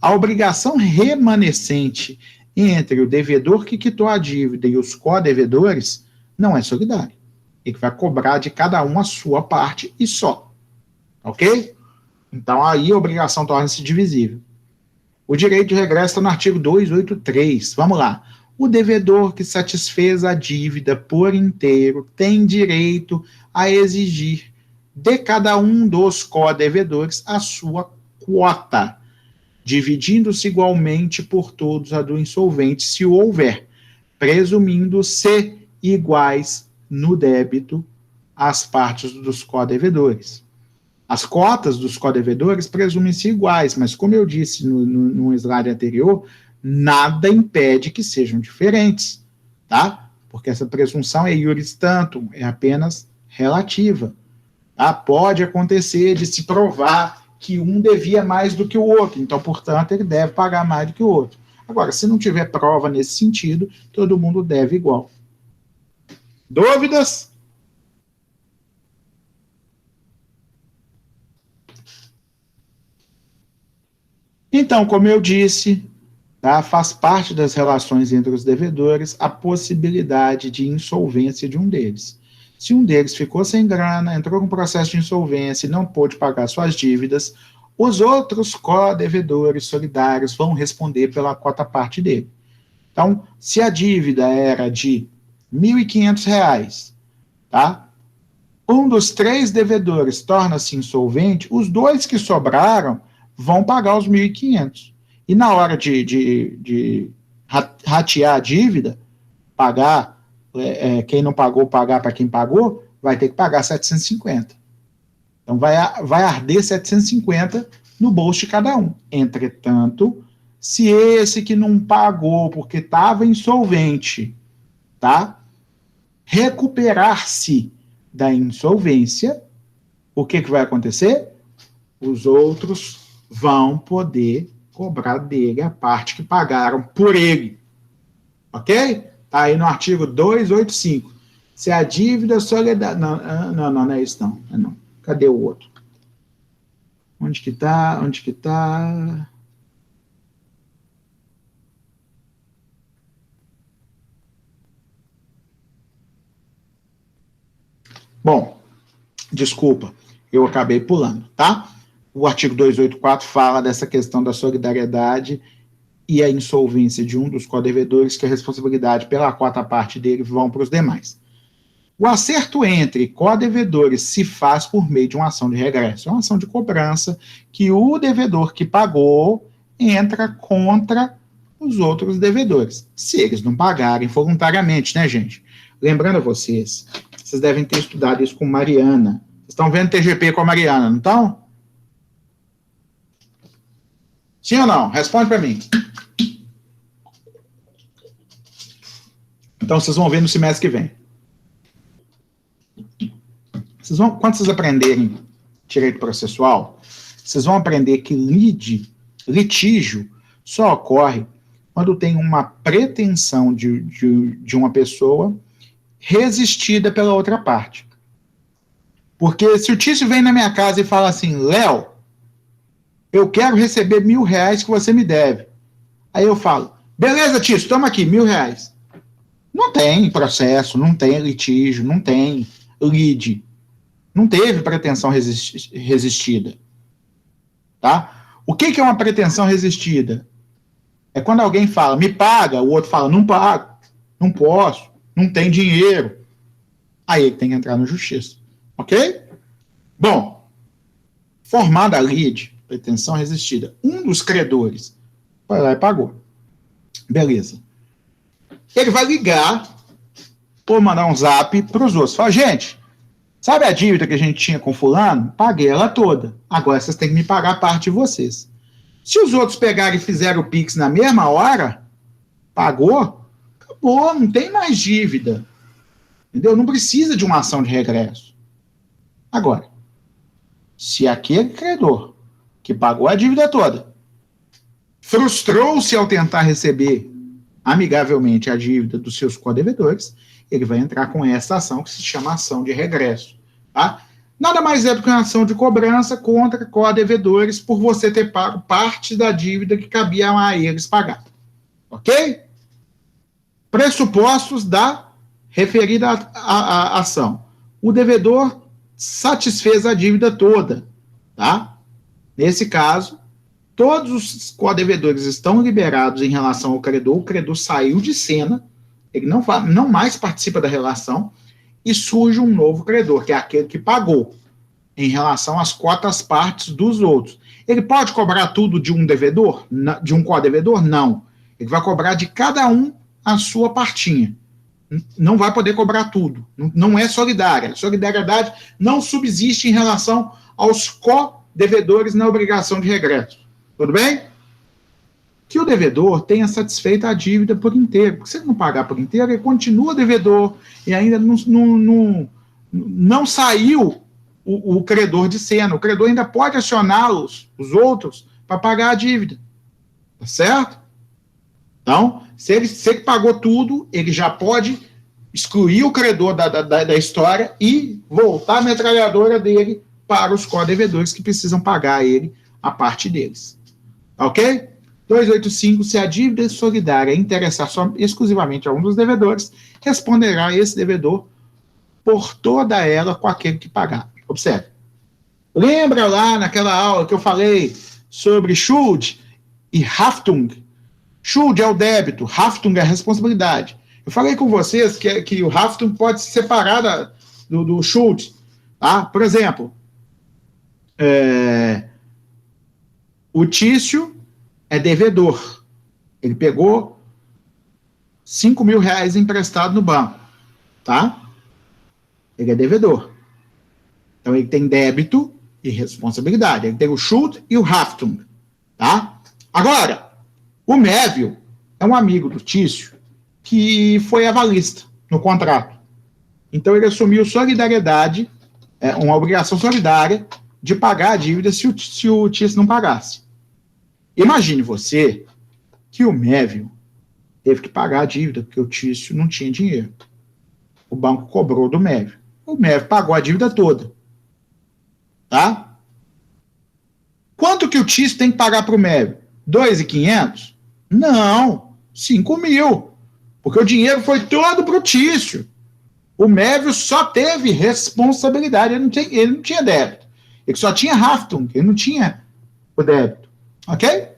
a obrigação remanescente entre o devedor que quitou a dívida e os co-devedores não é solidário. Ele vai cobrar de cada um a sua parte e só. Ok? Então, aí a obrigação torna-se divisível. O direito de regresso está no artigo 283. Vamos lá. O devedor que satisfez a dívida por inteiro tem direito a exigir de cada um dos co-devedores a sua quota, dividindo-se igualmente por todos a do insolvente, se houver, presumindo-se iguais no débito as partes dos co-devedores. As cotas dos co-devedores presumem-se iguais, mas como eu disse no slide anterior, nada impede que sejam diferentes, tá? Porque essa presunção é iuris tantum, é apenas relativa. Tá? Pode acontecer de se provar que um devia mais do que o outro, então, portanto, ele deve pagar mais do que o outro. Agora, se não tiver prova nesse sentido, todo mundo deve igual. Dúvidas? Então, como eu disse, tá, faz parte das relações entre os devedores a possibilidade de insolvência de um deles. Se um deles ficou sem grana, entrou com processo de insolvência e não pôde pagar suas dívidas, os outros co-devedores solidários vão responder pela quota parte dele. Então, se a dívida era de R$ 1.500, tá? Um dos 3 devedores torna-se insolvente, os 2 que sobraram vão pagar os 1.500. E na hora de ratear a dívida, pagar, quem não pagou, pagar para quem pagou, vai ter que pagar 750. Então, vai arder 750 no bolso de cada um. Entretanto, se esse que não pagou porque estava insolvente, tá, recuperar-se da insolvência, o que vai acontecer? Os outros vão poder cobrar dele a parte que pagaram por ele. Ok? Está aí no artigo 285. Se a dívida solidária... Não é isso não. Não. Cadê o outro? Onde que está? Bom, desculpa, eu acabei pulando, tá? O artigo 284 fala dessa questão da solidariedade e a insolvência de um dos co-devedores, que a responsabilidade pela quota parte dele vão para os demais. O acerto entre co-devedores se faz por meio de uma ação de regresso, uma ação de cobrança que o devedor que pagou entra contra os outros devedores, se eles não pagarem voluntariamente, né, gente? Lembrando a vocês devem ter estudado isso com Mariana. Vocês estão vendo TGP com a Mariana, não estão? Sim ou não? Responde para mim. Então, vocês vão ver no semestre que vem. Quando vocês aprenderem direito processual, vocês vão aprender que litígio só ocorre quando tem uma pretensão de uma pessoa resistida pela outra parte. Porque se o Tício vem na minha casa e fala assim, Léo, eu quero receber R$1.000 que você me deve. Aí eu falo, beleza, Tício, toma aqui, R$1.000. Não tem processo, não tem litígio, não tem lide. Não teve pretensão resistida. Tá? O que é uma pretensão resistida? É quando alguém fala, me paga, o outro fala, não pago, não posso, não tem dinheiro. Aí ele tem que entrar na justiça. Ok? Bom, formada a lide, pretensão resistida, um dos credores foi lá e pagou. Beleza. Ele vai ligar ou mandar um zap para os outros. Fala, gente, sabe a dívida que a gente tinha com fulano? Paguei ela toda. Agora vocês têm que me pagar a parte de vocês. Se os outros pegarem e fizeram o Pix na mesma hora, pagou, acabou, não tem mais dívida. Entendeu? Não precisa de uma ação de regresso. Agora, se aquele credor que pagou a dívida toda frustrou-se ao tentar receber amigavelmente a dívida dos seus co-devedores, ele vai entrar com essa ação que se chama ação de regresso. Tá? Nada mais é do que uma ação de cobrança contra co-devedores por você ter pago parte da dívida que cabia a eles pagar. Ok? Pressupostos da referida à ação. O devedor satisfez a dívida toda, tá? Nesse caso, todos os codevedores estão liberados em relação ao credor, o credor saiu de cena, ele não mais participa da relação, e surge um novo credor, que é aquele que pagou, em relação às cotas partes dos outros. Ele pode cobrar tudo de um devedor? De um codevedor? Não. Ele vai cobrar de cada um a sua partinha. Não vai poder cobrar tudo. Não é solidária. Solidariedade não subsiste em relação aos co-devedores na obrigação de regresso. Tudo bem? Que o devedor tenha satisfeito a dívida por inteiro. Porque se ele não pagar por inteiro, ele continua devedor e ainda não saiu o credor de cena. O credor ainda pode acionar os outros para pagar a dívida. Tá certo? Então, se ele pagou tudo, ele já pode excluir o credor da história e voltar a metralhadora dele para os co-devedores que precisam pagar a ele a parte deles. Ok? 285, se a dívida solidária interessar exclusivamente a um dos devedores, responderá esse devedor por toda ela com aquele que pagar. Observe. Lembra lá naquela aula que eu falei sobre Schuld e Haftung? Schuld é o débito, Haftung é a responsabilidade. Eu falei com vocês que o Haftung pode se separar do Schuld. Tá? Por exemplo, o Tício é devedor. Ele pegou R$5.000 emprestado no banco. Tá? Ele é devedor. Então, ele tem débito e responsabilidade. Ele tem o Schuld e o Haftung. Tá? Agora, o Mévio é um amigo do Tício que foi avalista no contrato. Então, ele assumiu solidariedade, uma obrigação solidária de pagar a dívida se o Tício não pagasse. Imagine você que o Mévio teve que pagar a dívida porque o Tício não tinha dinheiro. O banco cobrou do Mévio. O Mévio pagou a dívida toda. Tá? Quanto que o Tício tem que pagar para o Mévio? 2.500? Não, 5.000. Porque o dinheiro foi todo para o Tício. O Mévio só teve responsabilidade, ele não tinha débito. Ele só tinha Haftung, ele não tinha o débito. Ok?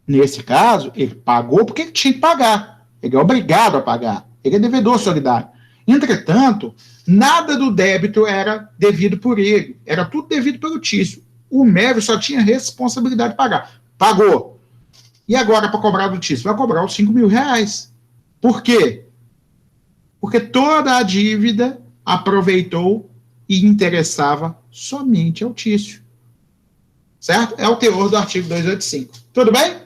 Nesse caso, ele pagou porque ele tinha que pagar. Ele é obrigado a pagar. Ele é devedor solidário. Entretanto, nada do débito era devido por ele. Era tudo devido pelo Tício. O Mévio só tinha responsabilidade de pagar. Pagou. E agora, para cobrar do Tício? Vai cobrar os R$5.000. Por quê? Porque toda a dívida aproveitou e interessava somente ao Tício. Certo? É o teor do artigo 285. Tudo bem?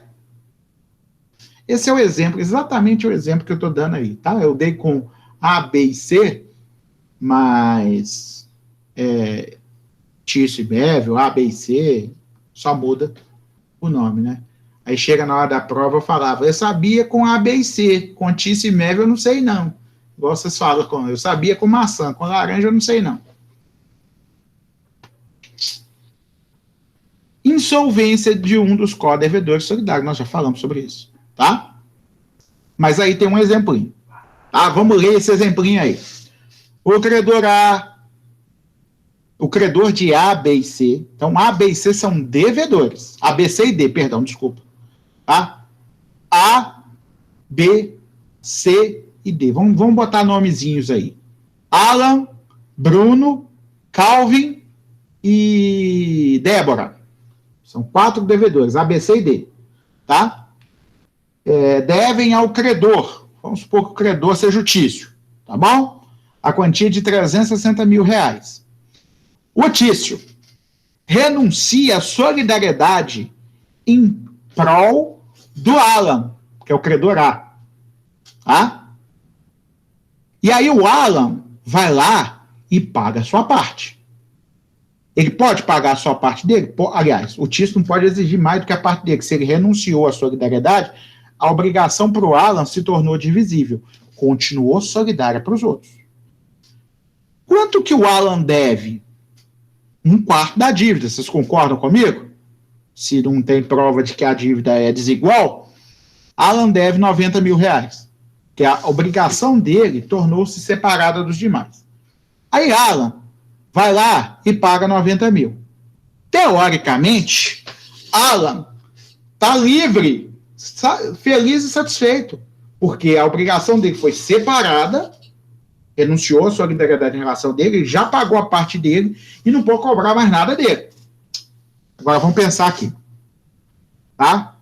Esse é o exemplo, exatamente o exemplo que eu estou dando aí, tá? Eu dei com A, B e C, mas Tício e Mévio, A, B e C, só muda o nome, né? Aí chega na hora da prova, eu falava, eu sabia com A, B e C, com Tício e Mévio eu não sei não. Igual vocês falam, eu sabia com maçã, com laranja eu não sei não. Insolvência de um dos co-devedores solidários, nós já falamos sobre isso, tá? Mas aí tem um exemplinho, tá? Vamos ler esse exemplinho aí. O credor A, o credor de A, B e C, então A, B e C são devedores, A, B, C e D, perdão, desculpa, tá? A, B, C e D, vamos botar nomezinhos aí. Alan, Bruno, Calvin e Débora. São 4 devedores, A, B, C e D, tá? Devem ao credor, vamos supor que o credor seja o Tício, tá bom? A quantia de R$360.000. O Tício renuncia à solidariedade em prol do Alan, que é o credor A, tá? E aí o Alan vai lá e paga a sua parte. Ele pode pagar a sua parte dele? Aliás, o Tício não pode exigir mais do que a parte dele. Se ele renunciou à solidariedade, a obrigação para o Alan se tornou divisível. Continuou solidária para os outros. Quanto que o Alan deve? 1/4 da dívida. Vocês concordam comigo? Se não tem prova de que a dívida é desigual, Alan deve 90 mil reais, que a obrigação dele tornou-se separada dos demais. Aí Alan vai lá e paga 90 mil. Teoricamente, Alan está livre, feliz e satisfeito, porque a obrigação dele foi separada, renunciou à solidariedade em relação dele, ele já pagou a parte dele e não pode cobrar mais nada dele. Agora vamos pensar aqui. Tá?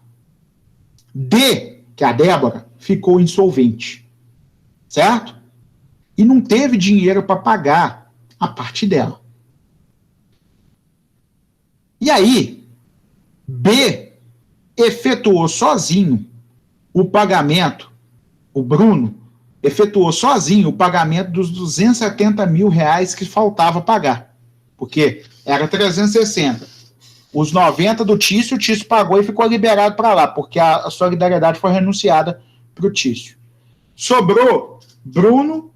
D, que é a Débora, ficou insolvente. Certo? E não teve dinheiro para pagar a parte dela. E aí, B efetuou sozinho o pagamento, o Bruno efetuou sozinho o pagamento dos 270 mil reais que faltava pagar. Porque era 360. Os 90 do Tício, o Tício pagou e ficou liberado para lá, porque a solidariedade foi renunciada para o Tício. Sobrou Bruno,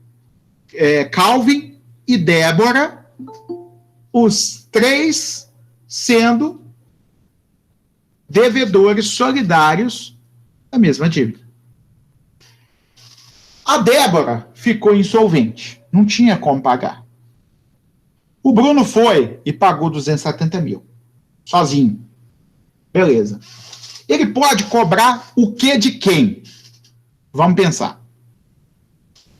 Calvin e Débora, os três sendo devedores solidários da mesma dívida. A Débora ficou insolvente, não tinha como pagar. O Bruno foi e pagou 270 mil, sozinho. Beleza. Ele pode cobrar o que de quem? Vamos pensar.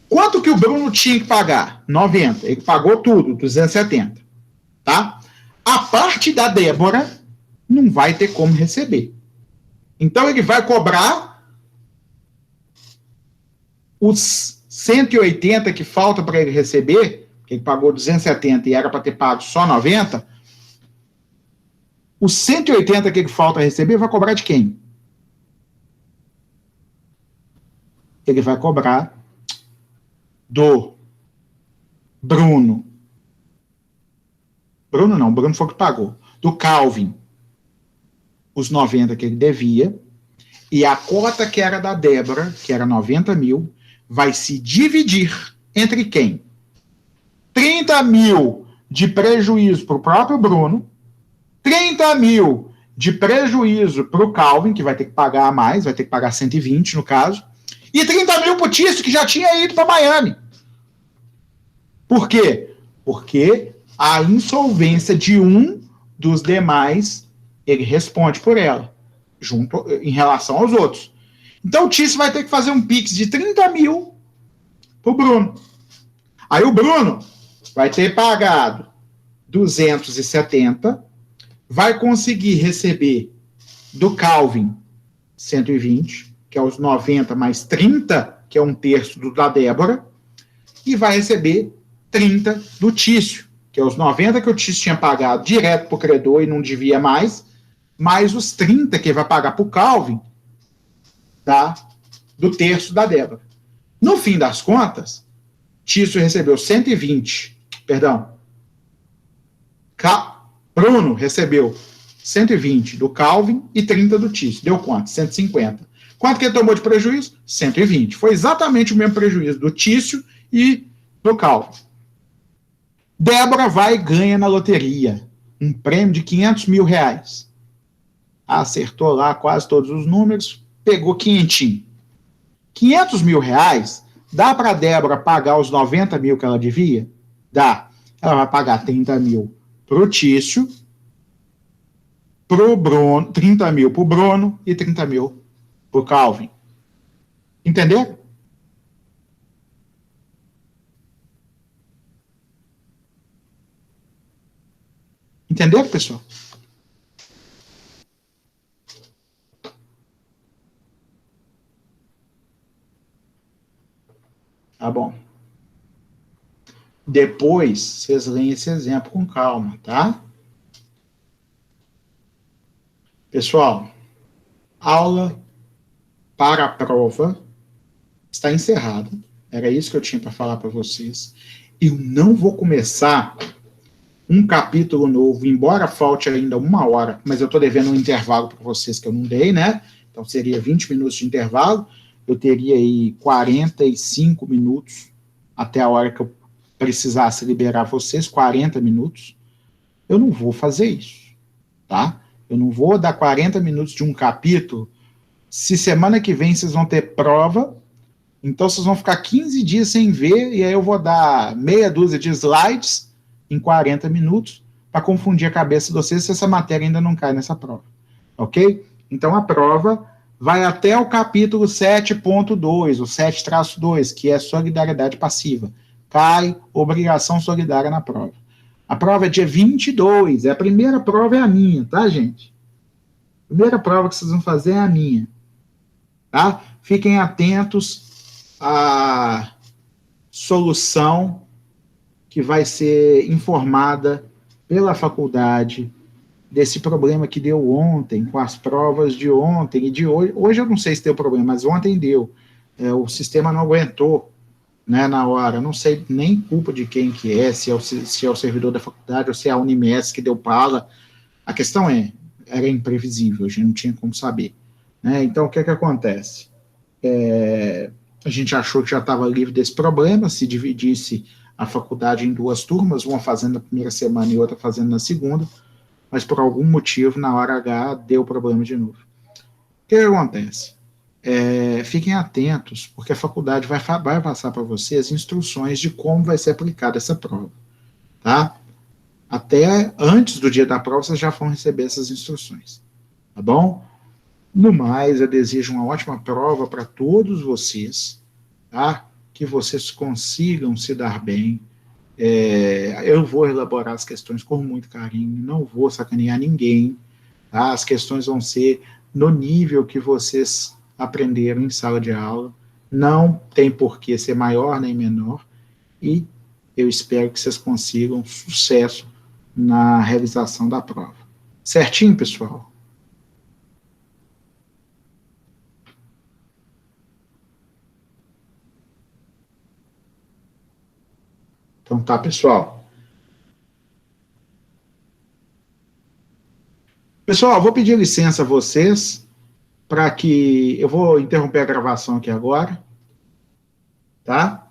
Quanto que o Bruno tinha que pagar? 90. Ele pagou tudo, 270. Tá? A parte da Débora não vai ter como receber. Então ele vai cobrar os 180 que falta para ele receber, que ele pagou 270 e era para ter pago só 90, os 180 que ele falta receber vai cobrar de quem? Ele vai cobrar do Bruno. Bruno não, Bruno foi o que pagou. Do Calvin, os 90 que ele devia, e a cota que era da Débora, que era 90 mil, vai se dividir entre quem? 30 mil de prejuízo para o próprio Bruno, 30 mil de prejuízo para o Calvin, que vai ter que pagar mais, vai ter que pagar 120 no caso, e 30 mil para o Tício, que já tinha ido para Miami. Por quê? Porque a insolvência de um dos demais, ele responde por ela, junto em relação aos outros. Então o Tício vai ter que fazer um Pix de 30 mil pro Bruno. Aí o Bruno vai ter pagado 270, vai conseguir receber do Calvin 120, que é os 90 mais 30, que é um terço do da Débora, e vai receber 30 do Tício, que é os 90 que o Tício tinha pagado direto pro credor e não devia mais os 30 que ele vai pagar pro Calvin, tá? Do terço da Débora. No fim das contas, Tício recebeu 120, perdão, Bruno recebeu 120 do Calvin e 30 do Tício. Deu quanto? 150. Quanto que ele tomou de prejuízo? 120. Foi exatamente o mesmo prejuízo do Tício e do Calvin. Débora vai e ganha na loteria um prêmio de 500 mil reais. Acertou lá quase todos os números, pegou 500. 500 mil reais, dá para a Débora pagar os 90 mil que ela devia? Dá. Ela vai pagar 30 mil para o Tício, pro Bruno, 30 mil para o Bruno e 30 mil para o Calvin. Entenderam? Entenderam, pessoal? Tá bom. Depois, vocês leem esse exemplo com calma, tá? Pessoal, aula para a prova está encerrada. Era isso que eu tinha para falar para vocês. Eu não vou começar um capítulo novo, embora falte ainda 1 hora, mas eu estou devendo um intervalo para vocês que eu não dei, né? Então seria 20 minutos de intervalo. Eu teria aí 45 minutos até a hora que eu precisasse liberar vocês, 40 minutos. Eu não vou fazer isso, tá? Eu não vou dar 40 minutos de um capítulo se semana que vem vocês vão ter prova, então vocês vão ficar 15 dias sem ver, e aí eu vou dar meia dúzia de slides em 40 minutos para confundir a cabeça de vocês se essa matéria ainda não cai nessa prova. Ok? Então a prova vai até o capítulo 7.2, o 7-2, que é solidariedade passiva. Cai obrigação solidária na prova. A prova é dia 22, a primeira prova é a minha, tá, gente? A primeira prova que vocês vão fazer é a minha. Tá? Fiquem atentos à solução que vai ser informada pela faculdade desse problema que deu ontem, com as provas de ontem e de hoje. Hoje eu não sei se deu problema, mas ontem deu. O sistema não aguentou, né, na hora. Eu não sei nem culpa de quem que é, se é o servidor da faculdade ou se é a Unimes que deu pala. A questão era imprevisível, a gente não tinha como saber. Né? Então, o que acontece? A gente achou que já estava livre desse problema, se dividisse a faculdade em 2 turmas, uma fazendo na primeira semana e outra fazendo na segunda, mas por algum motivo, na hora H, deu problema de novo. O que acontece? Fiquem atentos, porque a faculdade vai passar para vocês instruções de como vai ser aplicada essa prova. Tá? Até antes do dia da prova, vocês já vão receber essas instruções. Tá bom? No mais, eu desejo uma ótima prova para todos vocês, tá? Que vocês consigam se dar bem. Eu vou elaborar as questões com muito carinho, não vou sacanear ninguém, tá? As questões vão ser no nível que vocês aprenderam em sala de aula, não tem por que ser maior nem menor, e eu espero que vocês consigam sucesso na realização da prova. Certinho, pessoal? Então tá, pessoal. Pessoal, vou pedir licença a vocês para que eu vou interromper a gravação aqui agora, tá?